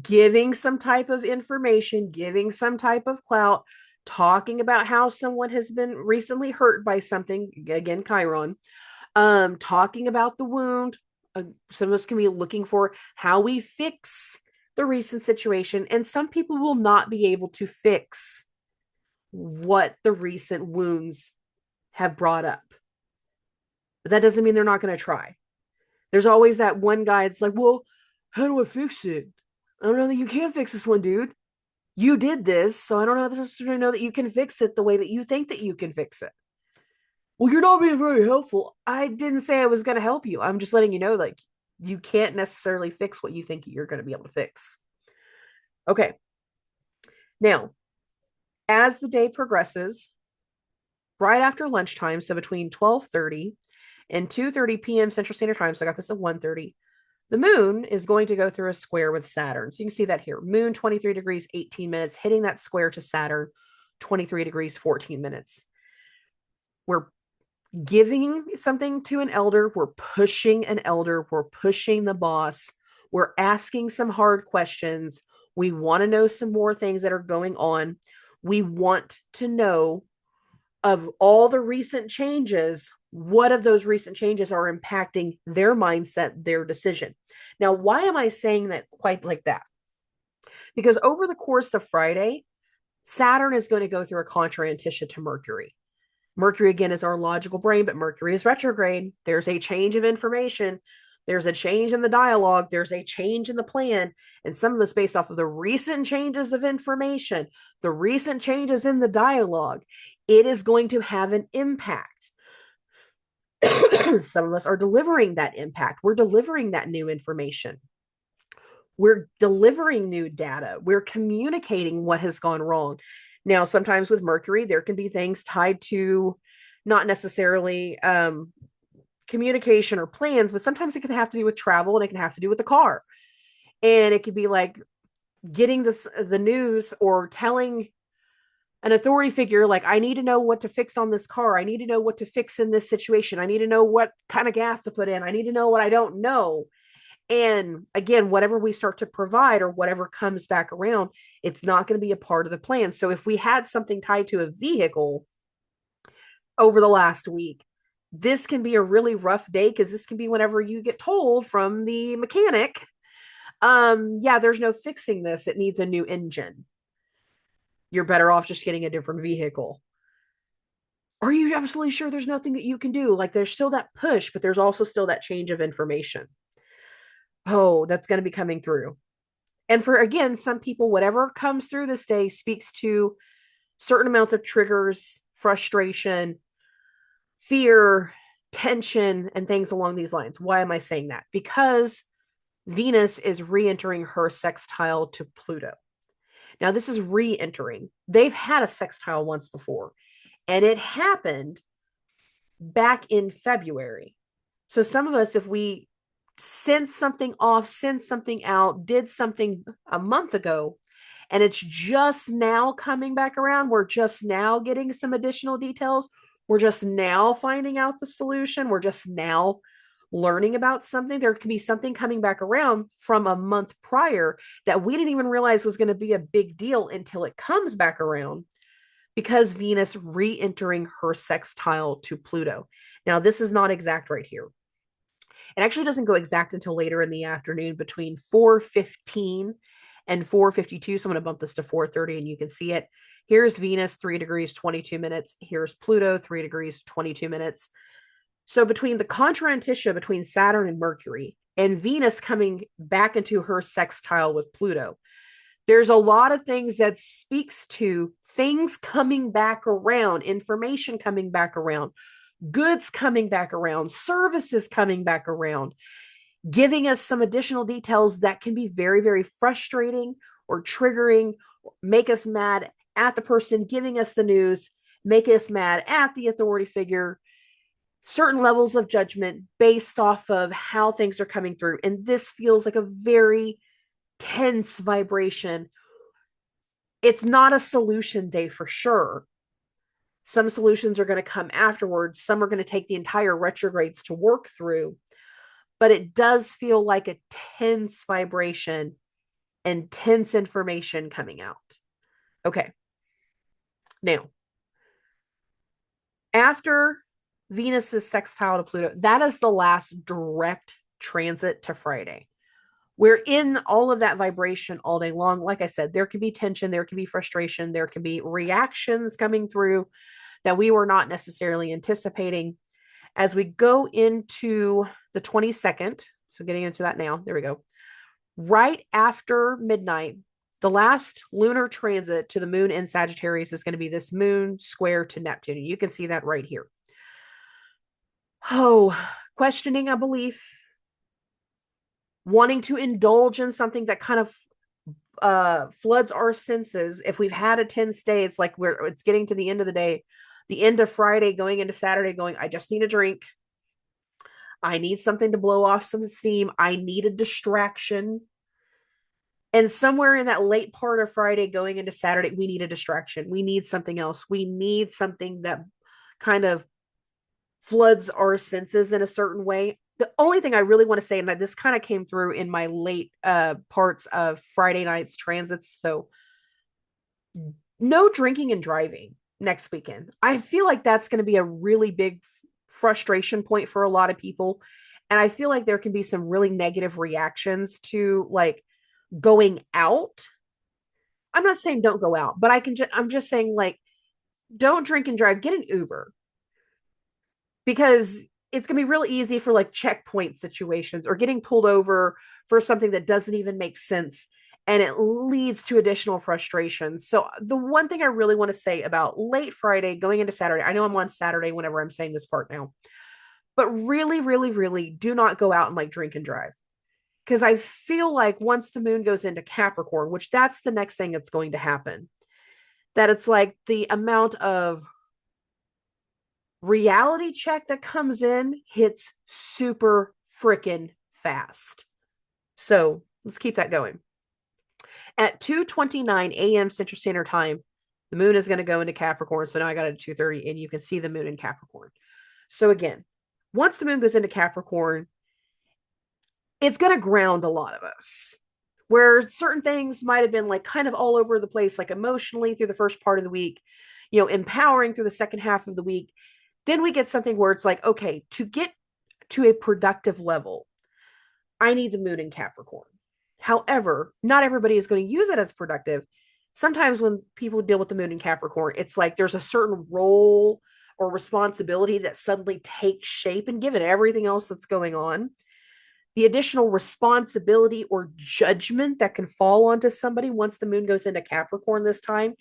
giving some type of information, giving some type of clout, talking about how someone has been recently hurt by something, again, Chiron, talking about the wound. Some of us can be looking for how we fix the recent situation. And some people will not be able to fix what the recent wounds have brought up. But that doesn't mean they're not going to try. There's always that one guy that's like, well, how do I fix it? I don't know that you can fix this one, dude. You did this, so I don't necessarily know that you can fix it the way that you think that you can fix it. Well, you're not being very helpful. I didn't say I was going to help you. I'm just letting you know, like, you can't necessarily fix what you think you're going to be able to fix. Okay. Now, as the day progresses, right after lunchtime, so between 12:30 and 2:30 p.m. Central Standard Time, so I got this at 1:30, the moon is going to go through a square with Saturn. So you can see that here. Moon, 23 degrees, 18 minutes, hitting that square to Saturn, 23 degrees, 14 minutes. We're giving something to an elder. We're pushing an elder. We're pushing the boss. We're asking some hard questions. We want to know some more things that are going on. We want to know of all the recent changes, what of those recent changes are impacting their mindset, their decision. Now, why am I saying that quite like that? Because over the course of Friday, Saturn is going to go through a contra-ANTISCIA to Mercury. Mercury, again, is our logical brain, but Mercury is retrograde. There's a change of information. There's a change in the dialogue. There's a change in the plan. And some of us, based off of the recent changes of information, the recent changes in the dialogue, it is going to have an impact. Some of us are delivering that impact. We're delivering that new information. We're delivering new data. We're communicating what has gone wrong. Now, sometimes with Mercury, there can be things tied to not necessarily communication or plans, but sometimes it can have to do with travel, and it can have to do with the car. And it could be like getting the news or telling an authority figure, like, I need to know what to fix on this car. I need to know what to fix in this situation. I need to know what kind of gas to put in. I need to know what I don't know. And again, whatever we start to provide or whatever comes back around, it's not going to be a part of the plan. So if we had something tied to a vehicle over the last week, this can be a really rough day, because this can be whenever you get told from the mechanic, yeah, there's no fixing this. It needs a new engine. You're better off just getting a different vehicle. Are you absolutely sure there's nothing that you can do? Like, there's still that push, but there's also still that change of information. Oh, that's going to be coming through. And for, again, some people, whatever comes through this day speaks to certain amounts of triggers, frustration, fear, tension, and things along these lines. Why am I saying that? Because Venus is re-entering her sextile to Pluto. Now, this is re-entering. They've had a sextile once before, and it happened back in February. So some of us, if we sent something off, sent something out, did something a month ago, and it's just now coming back around, we're just now getting some additional details. We're just now finding out the solution. We're just now learning about something. There could be something coming back around from a month prior that we didn't even realize was going to be a big deal until it comes back around, because Venus re-entering her sextile to Pluto. Now, this is not exact right here. It actually doesn't go exact until later in the afternoon, between 4:15 and 4:52. So I'm going to bump this to 4:30 and you can see it. Here's Venus, 3 degrees, 22 minutes. Here's Pluto, 3 degrees, 22 minutes. So between the contra-ANTISCIA between Saturn and Mercury, and Venus coming back into her sextile with Pluto, there's a lot of things that speaks to things coming back around, information coming back around, goods coming back around, services coming back around, giving us some additional details that can be very, very frustrating or triggering, make us mad at the person giving us the news, make us mad at the authority figure, certain levels of judgment based off of how things are coming through. And this feels like a very tense vibration. It's not a solution day for sure. Some solutions are going to come afterwards. Some are going to take the entire retrogrades to work through. But it does feel like a tense vibration and tense information coming out. Okay. Now, after Venus's sextile to Pluto, that is the last direct transit to Friday. We're in all of that vibration all day long. Like I said, there can be tension, there can be frustration, there can be reactions coming through that we were not necessarily anticipating. As we go into the 22nd, so getting into that now, there we go. Right after midnight, the last lunar transit to the moon in Sagittarius is going to be this moon square to Neptune. And you can see that right here. Oh, questioning a belief, wanting to indulge in something that kind of floods our senses. If we've had a tense day, it's like it's getting to the end of the day, the end of Friday, going into Saturday, going, I just need a drink. I need something to blow off some steam. I need a distraction. And somewhere in that late part of Friday going into Saturday, we need a distraction. We need something else. We need something that kind of floods our senses in a certain way. The only thing I really want to say, and this kind of came through in my late parts of Friday night's transits. So no drinking and driving next weekend. I feel like that's going to be a really big frustration point for a lot of people. And I feel like there can be some really negative reactions to like going out. I'm not saying don't go out, but I'm just saying like don't drink and drive, get an Uber, because it's going to be really easy for like checkpoint situations or getting pulled over for something that doesn't even make sense, and it leads to additional frustration. So the one thing I really want to say about late Friday going into Saturday, I know I'm on Saturday whenever I'm saying this part now, but really, really, really do not go out and like drink and drive. Because I feel like once the moon goes into Capricorn, which that's the next thing that's going to happen, that it's like the amount of reality check that comes in hits super freaking fast. So let's keep that going. At 2:29 a.m. Central Standard Time, the moon is going to go into Capricorn. So now I got it at 2:30, and you can see the moon in Capricorn. So again, once the moon goes into Capricorn, it's going to ground a lot of us. Where certain things might have been like kind of all over the place, like emotionally through the first part of the week, empowering through the second half of the week. Then we get something where it's like, okay, to get to a productive level, I need the moon in Capricorn. However, not everybody is going to use it as productive. Sometimes when people deal with the moon in Capricorn, it's like there's a certain role or responsibility that suddenly takes shape, and given everything else that's going on, the additional responsibility or judgment that can fall onto somebody once the moon goes into Capricorn this time,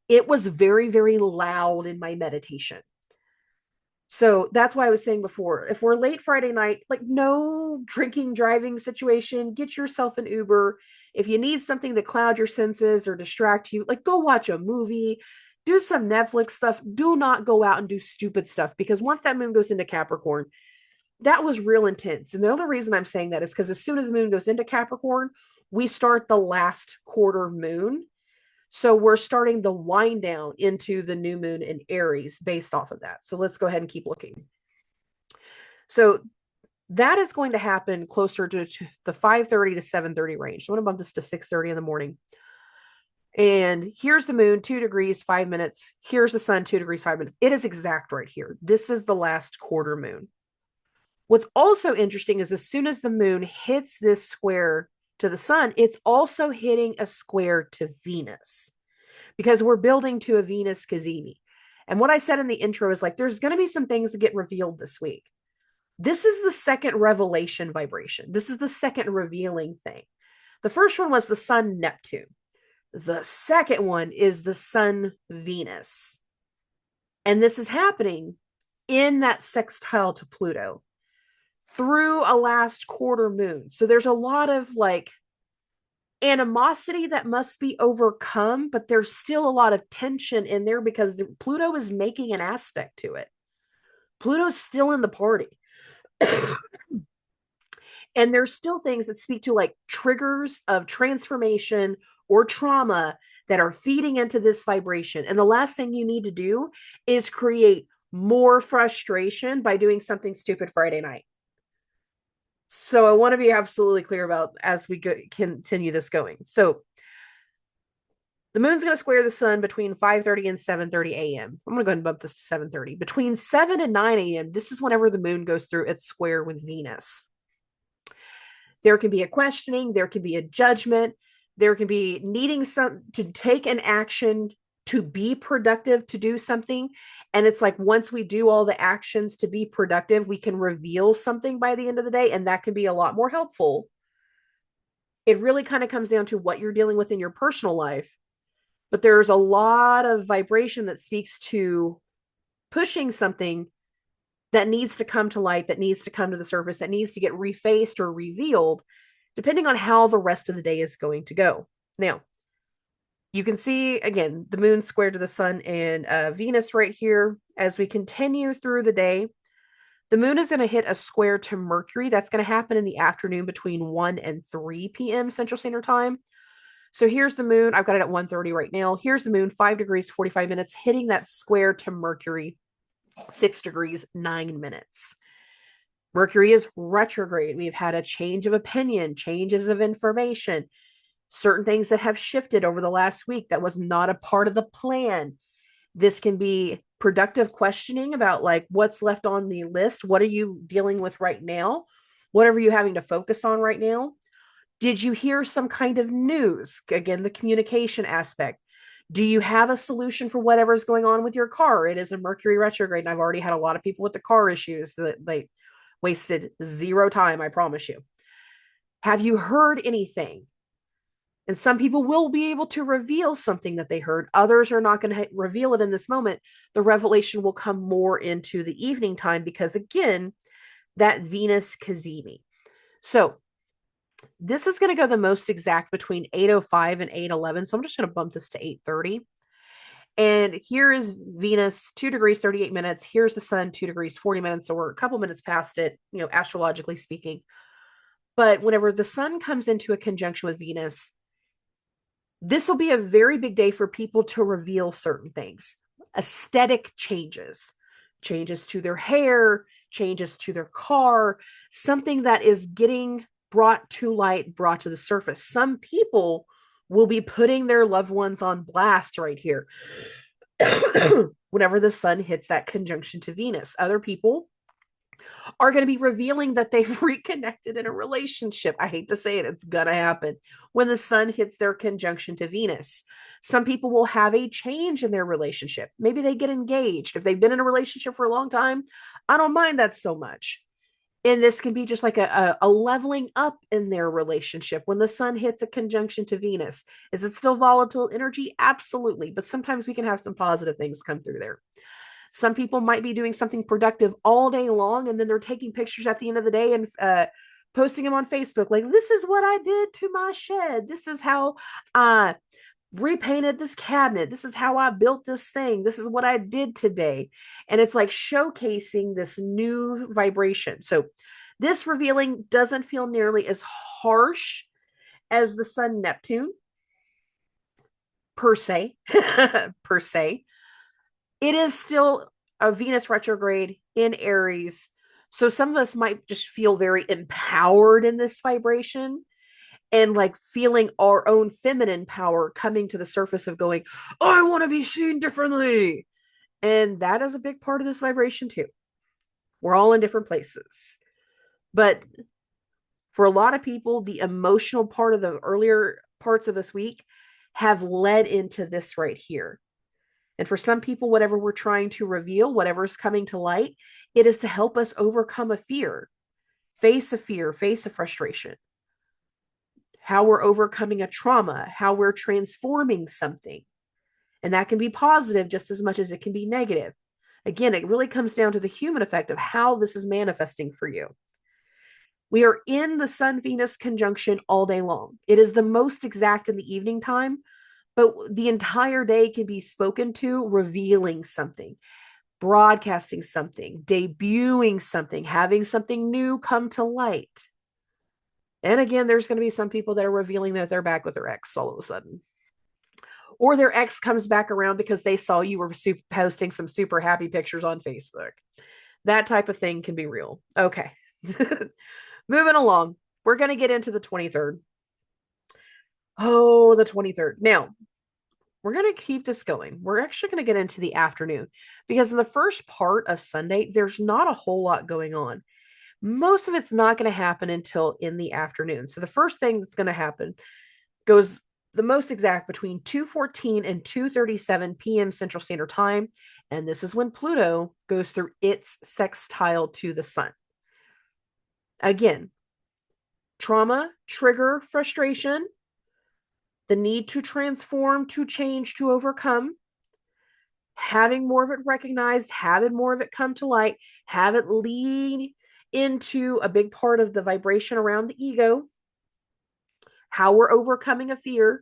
it was very, very loud in my meditation. So that's why I was saying before, if we're late Friday night, like no drinking, driving situation, get yourself an Uber. If you need something to cloud your senses or distract you, like go watch a movie, do some Netflix stuff. Do not go out and do stupid stuff, because once that moon goes into Capricorn, that was real intense. And the other reason I'm saying that is because as soon as the moon goes into Capricorn, we start the last quarter moon. So we're starting the wind down into the new moon in Aries based off of that. So let's go ahead and keep looking. So that is going to happen closer to the 5:30 to 7:30 range. So I'm going to bump this to 6:30 in the morning. And here's the moon, 2 degrees, 5 minutes. Here's the sun, 2 degrees, 5 minutes. It is exact right here. This is the last quarter moon. What's also interesting is as soon as the moon hits this square to the sun, it's also hitting a square to Venus, because we're building to a Venus cazimi. And what I said in the intro is like, there's going to be some things that get revealed this week. This is the second revelation vibration. This is the second revealing thing. The first one was the sun Neptune. The second one is the sun Venus. And this is happening in that sextile to Pluto through a last quarter moon. So there's a lot of like animosity that must be overcome, but there's still a lot of tension in there because Pluto is making an aspect to it. Pluto's still in the party. And there's still things that speak to like triggers of transformation or trauma that are feeding into this vibration. And the last thing you need to do is create more frustration by doing something stupid Friday night. So I want to be absolutely clear about as we continue this going. So the moon's going to square the sun between 5:30 and 7:30 a.m. I'm going to go ahead and bump this to 7:30. Between 7 and 9 a.m., this is whenever the moon goes through its square with Venus. There can be a questioning, there can be a judgment, there can be needing to take an action to be productive, to do something. And it's like once we do all the actions to be productive, we can reveal something by the end of the day, and that can be a lot more helpful. It really kind of comes down to what you're dealing with in your personal life. But there's a lot of vibration that speaks to pushing something that needs to come to light, that needs to come to the surface, that needs to get refaced or revealed, depending on how the rest of the day is going to go. Now, you can see, again, the moon squared to the sun and Venus right here. As we continue through the day, the moon is going to hit a square to Mercury. That's going to happen in the afternoon between 1 and 3 p.m. Central Standard Time. So here's the moon. I've got it at 1:30 right now. Here's the moon, 5 degrees, 45 minutes, hitting that square to Mercury. 6 degrees, 9 minutes. Mercury is retrograde. We've had a change of opinion, changes of information, certain things that have shifted over the last week that was not a part of the plan. This can be productive questioning about like what's left on the list. What are you dealing with right now? Whatever you having to focus on right now. Did you hear some kind of news? Again, the communication aspect. Do you have a solution for whatever's going on with your car? It is a Mercury retrograde, and I've already had a lot of people with the car issues that they wasted zero time, I promise you. Have you heard anything? And some people will be able to reveal something that they heard. Others are not going to reveal it in this moment. The revelation will come more into the evening time because, again, that Venus cazimi. So this is going to go the most exact between 8:05 and 8:11. So I'm just going to bump this to 8:30. And here is Venus, 2 degrees, 38 minutes. Here's the sun, 2 degrees, 40 minutes. So we're a couple minutes past it, astrologically speaking. But whenever the sun comes into a conjunction with Venus, this will be a very big day for people to reveal certain things. Aesthetic changes to their hair, changes to their car, something that is getting brought to light, brought to the surface. Some people will be putting their loved ones on blast right here whenever the sun hits that conjunction to Venus. Other people are going to be revealing that they've reconnected in a relationship. I hate to say it, it's going to happen when the sun hits their conjunction to Venus. Some people will have a change in their relationship. Maybe they get engaged. If they've been in a relationship for a long time, I don't mind that so much. And this can be just like a leveling up in their relationship when the sun hits a conjunction to Venus. Is it still volatile energy? Absolutely. But sometimes we can have some positive things come through there. Some people might be doing something productive all day long, and then they're taking pictures at the end of the day and posting them on Facebook. Like, this is what I did to my shed. This is how I repainted this cabinet. This is how I built this thing. This is what I did today. And it's like showcasing this new vibration. So this revealing doesn't feel nearly as harsh as the Sun Neptune per se. per se. It is still a Venus retrograde in Aries. So some of us might just feel very empowered in this vibration and like feeling our own feminine power coming to the surface of going, oh, I want to be seen differently. And that is a big part of this vibration too. We're all in different places. But for a lot of people, the emotional part of the earlier parts of this week have led into this right here. And for some people, whatever we're trying to reveal, whatever's coming to light, it is to help us overcome a fear, face a frustration, how we're overcoming a trauma, how we're transforming something. And that can be positive just as much as it can be negative. Again, it really comes down to the human effect of how this is manifesting for you. We are in the Sun-Venus conjunction all day long. It is the most exact in the evening time, but the entire day can be spoken to revealing something, broadcasting something, debuting something, having something new come to light. And again, there's going to be some people that are revealing that they're back with their ex all of a sudden. Or their ex comes back around because they saw you were posting some super happy pictures on Facebook. That type of thing can be real. Okay. Moving along. We're going to get into the 23rd. Oh, the 23rd. Now, we're going to keep this going. We're actually going to get into the afternoon because in the first part of Sunday, there's not a whole lot going on. Most of it's not going to happen until in the afternoon. So the first thing that's going to happen goes the most exact between 2:14 and 2:37 p.m. Central Standard Time. And this is when Pluto goes through its sextile to the sun. Again, trauma, trigger, frustration, the need to transform, to change, to overcome, having more of it recognized, having more of it come to light, have it lead into a big part of the vibration around the ego, how we're overcoming a fear.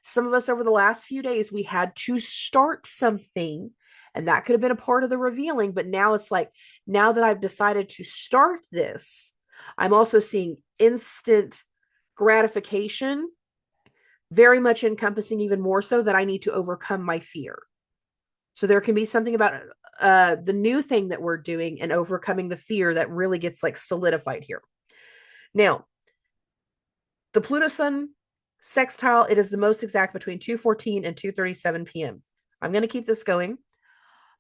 Some of us over the last few days, we had to start something, and that could have been a part of the revealing. But now it's like, now that I've decided to start this, I'm also seeing instant gratification, very much encompassing even more so that I need to overcome my fear. So there can be something about the new thing that we're doing and overcoming the fear that really gets like solidified here. Now, the Pluto Sun sextile, it is the most exact between 2:14 and 2:37 p.m. I'm going to keep this going.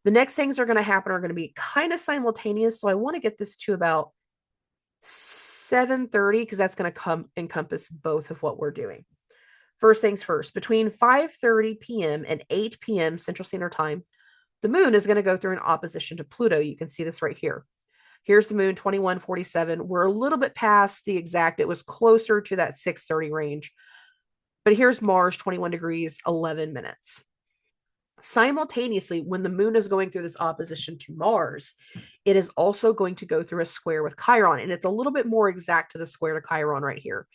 The next things are going to happen are going to be kind of simultaneous. So I want to get this to about 7:30 because that's going to encompass both of what we're doing. First things first, between 5:30 p.m. and 8 p.m. Central Standard Time, the moon is going to go through an opposition to Pluto. You can see this right here. Here's the moon, 21:47. We're a little bit past the exact. It was closer to that 6:30 range. But here's Mars, 21 degrees, 11 minutes. Simultaneously, when the moon is going through this opposition to Mars, it is also going to go through a square with Chiron. And it's a little bit more exact to the square to Chiron right here.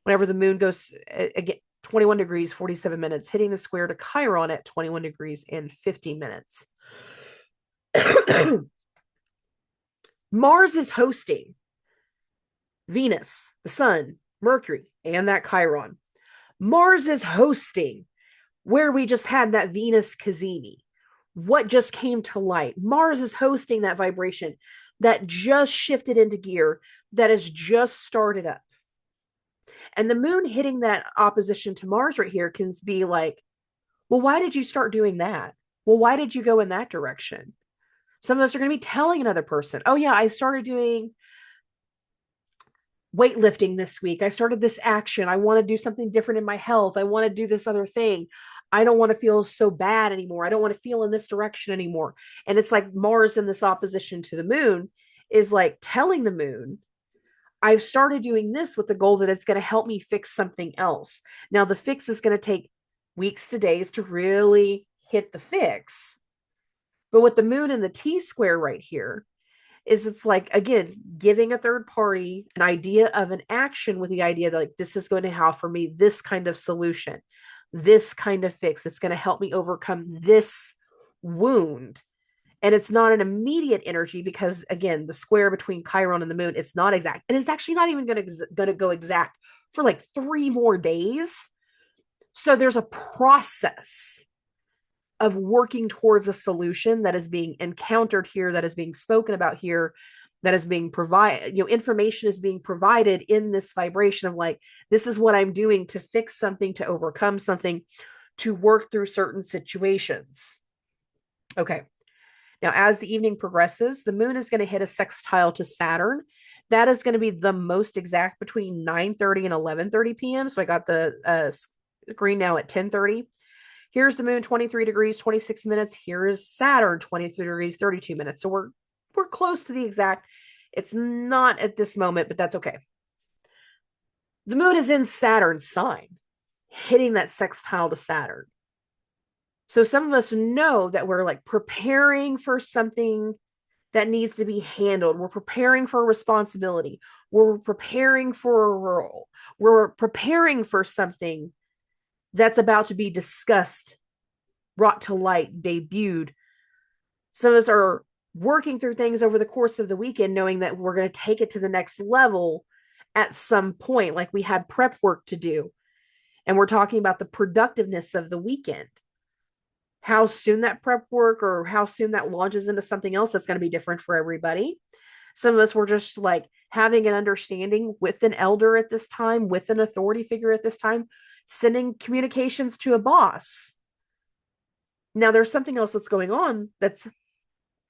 Whenever the moon goes, again, 21 degrees, 47 minutes, hitting the square to Chiron at 21 degrees and 50 minutes. Mars is hosting Venus, the Sun, Mercury, and that Chiron. Mars is hosting where we just had that Venus Cazimi. What just came to light? Mars is hosting that vibration that just shifted into gear, that has just started up. And the moon hitting that opposition to Mars right here can be like, well, why did you start doing that? Well, why did you go in that direction? Some of us are going to be telling another person, oh yeah, I started doing weightlifting this week. I started this action. I want to do something different in my health. I want to do this other thing. I don't want to feel so bad anymore. I don't want to feel in this direction anymore. And it's like Mars in this opposition to the moon is like telling the moon, I've started doing this with the goal that it's going to help me fix something else. Now, the fix is going to take weeks to days to really hit the fix. But with the moon and the T-square right here, is it's like, again, giving a third party an idea of an action with the idea that like, this is going to offer me this kind of solution, this kind of fix. It's going to help me overcome this wound. And it's not an immediate energy because, again, the square between Chiron and the moon, it's not exact. And it's actually not even going to go exact for like 3 more days. So there's a process of working towards a solution that is being encountered here, that is being spoken about here, that is being provided, information is being provided in this vibration of like, this is what I'm doing to fix something, to overcome something, to work through certain situations. Okay. Now, as the evening progresses, the moon is going to hit a sextile to Saturn. That is going to be the most exact between 9:30 and 11:30 p.m. So I got the screen now at 10:30. Here's the moon, 23 degrees, 26 minutes. Here is Saturn, 23 degrees, 32 minutes. So we're close to the exact. It's not at this moment, but that's okay. The moon is in Saturn's sign, hitting that sextile to Saturn. So some of us know that we're like preparing for something that needs to be handled. We're preparing for a responsibility. We're preparing for a role. We're preparing for something that's about to be discussed, brought to light, debuted. Some of us are working through things over the course of the weekend, knowing that we're going to take it to the next level at some point, like we had prep work to do. And we're talking about the productiveness of the weekend. How soon that prep work or how soon that launches into something else, that's going to be different for everybody. Some of us were just like having an understanding with an elder at this time, with an authority figure at this time, sending communications to a boss. Now there's something else that's going on that's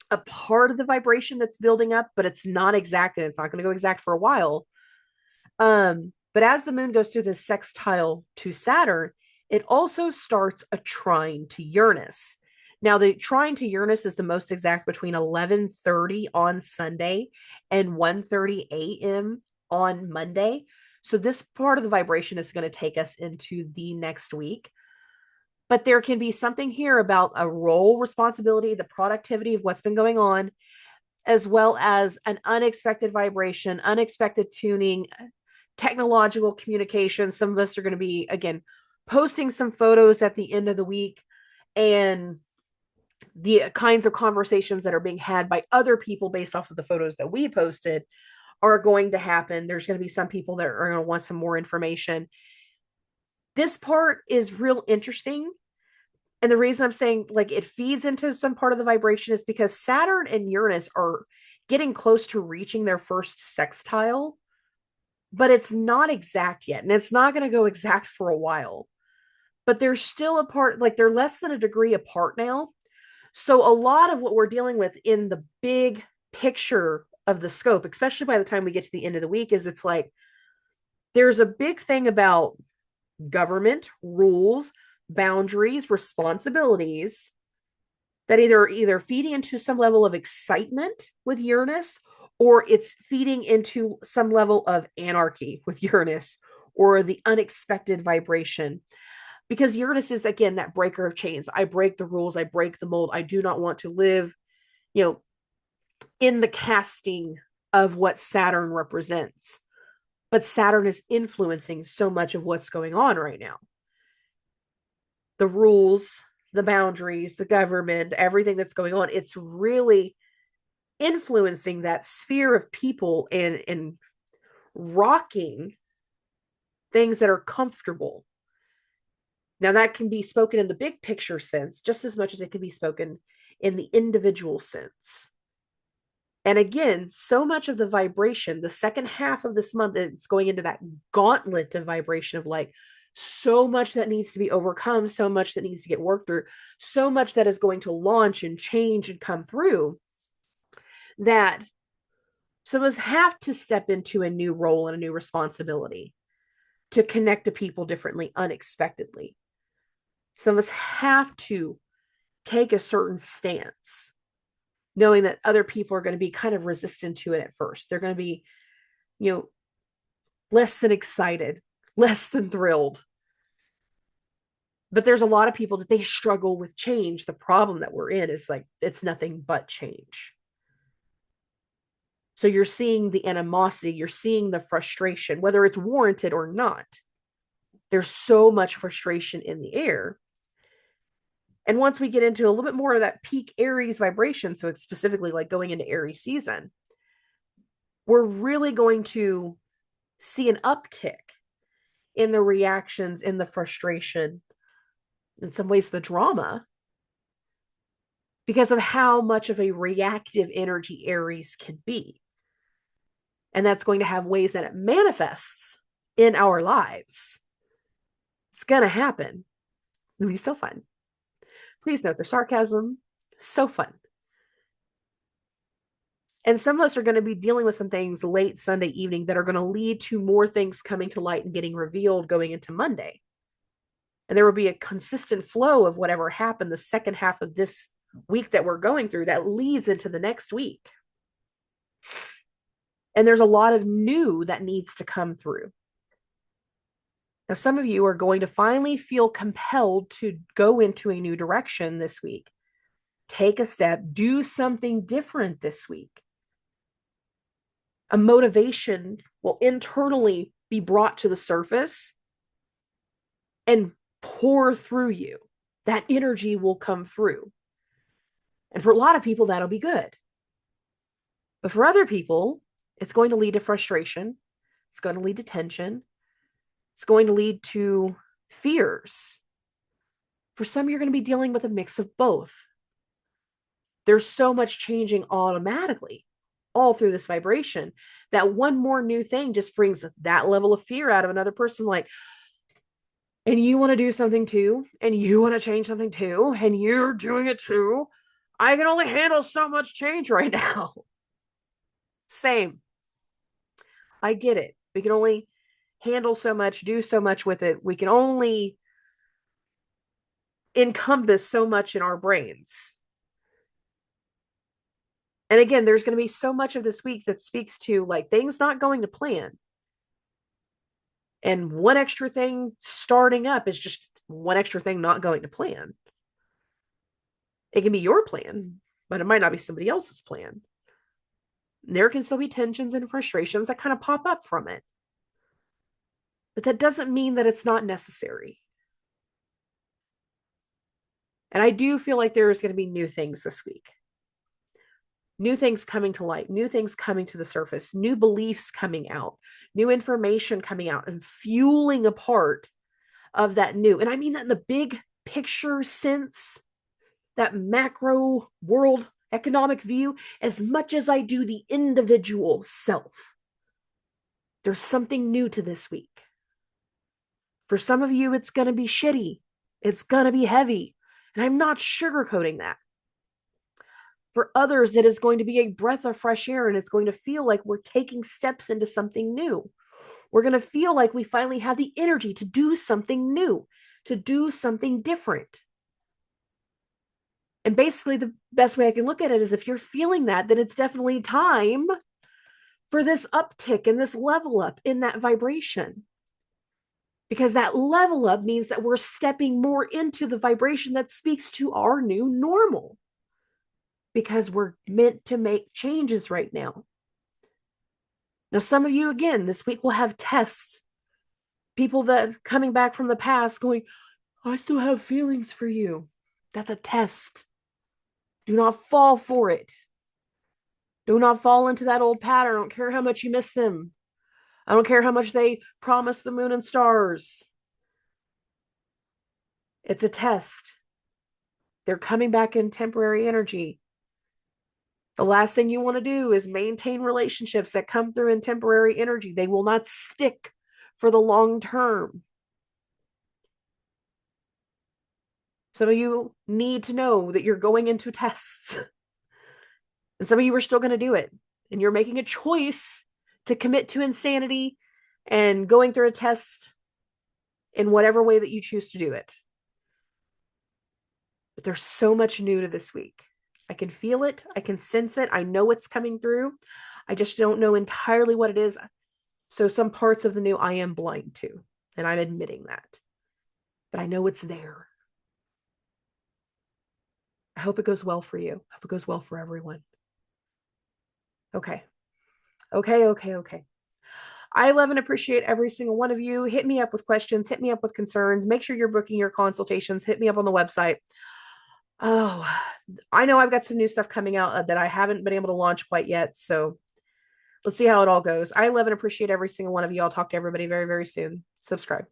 a part of the vibration that's building up, but it's not exact, and it's not going to go exact for a while. But as the moon goes through this sextile to Saturn, it also starts a trine to Uranus. Now, the trine to Uranus is the most exact between 11:30 on Sunday and 1:30 a.m. on Monday. So this part of the vibration is going to take us into the next week. But there can be something here about a role responsibility, the productivity of what's been going on, as well as an unexpected vibration, unexpected tuning, technological communication. Some of us are going to be, again, posting some photos at the end of the week, and the kinds of conversations that are being had by other people based off of the photos that we posted are going to happen. There's going to be some people that are going to want some more information. This part is real interesting And the reason I'm saying like it feeds into some part of the vibration is because Saturn and Uranus are getting close to reaching their first sextile, but it's not exact yet. And it's not going to go exact for a while. But they're still apart, like they're less than a degree apart now. So a lot of what we're dealing with in the big picture of the scope, especially by the time we get to the end of the week, is it's like there's a big thing about government, rules, boundaries, responsibilities that either feeding into some level of excitement with Uranus, or it's feeding into some level of anarchy with Uranus, or the unexpected vibration. Because Uranus is, again, that breaker of chains. I break the rules, I break the mold. I do not want to live, in the casting of what Saturn represents. But Saturn is influencing so much of what's going on right now. The rules, the boundaries, the government, everything that's going on, it's really influencing that sphere of people and rocking things that are comfortable. Now, that can be spoken in the big picture sense just as much as it can be spoken in the individual sense. And again, so much of the vibration, the second half of this month, it's going into that gauntlet of vibration of like so much that needs to be overcome, so much that needs to get worked through, so much that is going to launch and change and come through, that some of us have to step into a new role and a new responsibility to connect to people differently, unexpectedly. Some of us have to take a certain stance, knowing that other people are going to be kind of resistant to it at first. They're going to be, less than excited, less than thrilled. But there's a lot of people that they struggle with change. The problem that we're in is like, it's nothing but change. So you're seeing the animosity, you're seeing the frustration, whether it's warranted or not. There's so much frustration in the air. And once we get into a little bit more of that peak Aries vibration, so it's specifically like going into Aries season, we're really going to see an uptick in the reactions, in the frustration, in some ways the drama, because of how much of a reactive energy Aries can be. And that's going to have ways that it manifests in our lives. It's going to happen. It'll be so fun. Please note the sarcasm. So fun. And some of us are going to be dealing with some things late Sunday evening that are going to lead to more things coming to light and getting revealed going into Monday. And there will be a consistent flow of whatever happened the second half of this week that we're going through that leads into the next week. And there's a lot of new that needs to come through. Now, some of you are going to finally feel compelled to go into a new direction this week. Take a step, do something different this week. A motivation will internally be brought to the surface and pour through you. That energy will come through. And for a lot of people, that'll be good. But for other people, it's going to lead to frustration. It's going to lead to tension. It's going to lead to fears. For some, you're going to be dealing with a mix of both. There's so much changing automatically all through this vibration that one more new thing just brings that level of fear out of another person. Like, and you want to do something too, and you want to change something too, and you're doing it too. I can only handle so much change right now. Same. I get it. We can only handle so much, do so much with it. We can only encompass so much in our brains. And again, there's going to be so much of this week that speaks to like things not going to plan. And one extra thing starting up is just one extra thing not going to plan. It can be your plan, but it might not be somebody else's plan. There can still be tensions and frustrations that kind of pop up from it. But that doesn't mean that it's not necessary. And I do feel like there's going to be new things this week. New things coming to light, new things coming to the surface, new beliefs coming out, new information coming out and fueling a part of that new. And I mean that in the big picture sense, that macro world economic view, as much as I do the individual self. There's something new to this week. For some of you, it's going to be shitty. It's going to be heavy. And I'm not sugarcoating that. For others, it is going to be a breath of fresh air, and it's going to feel like we're taking steps into something new. We're going to feel like we finally have the energy to do something new, to do something different. And basically, the best way I can look at it is if you're feeling that, then it's definitely time for this uptick and this level up in that vibration. Because that level up means that we're stepping more into the vibration that speaks to our new normal. Because we're meant to make changes right now. Now, some of you, again, this week will have tests. People that are coming back from the past going, I still have feelings for you. That's a test. Do not fall for it. Do not fall into that old pattern. I don't care how much you miss them. I don't care how much they promise the moon and stars. It's a test. They're coming back in temporary energy. The last thing you want to do is maintain relationships that come through in temporary energy. They will not stick for the long term. Some of you need to know that you're going into tests. And some of you are still going to do it. And you're making a choice to commit to insanity and going through a test in whatever way that you choose to do it. But there's so much new to this week. I can feel it. I can sense it. I know it's coming through. I just don't know entirely what it is. So some parts of the new I am blind to, and I'm admitting that. But I know it's there. I hope it goes well for you. I hope it goes well for everyone. Okay. I love and appreciate every single one of you. Hit me up with questions. Hit me up with concerns. Make sure you're booking your consultations. Hit me up on the website. Oh, I know I've got some new stuff coming out that I haven't been able to launch quite yet. So let's see how it all goes. I love and appreciate every single one of you. I'll talk to everybody very, very soon. Subscribe.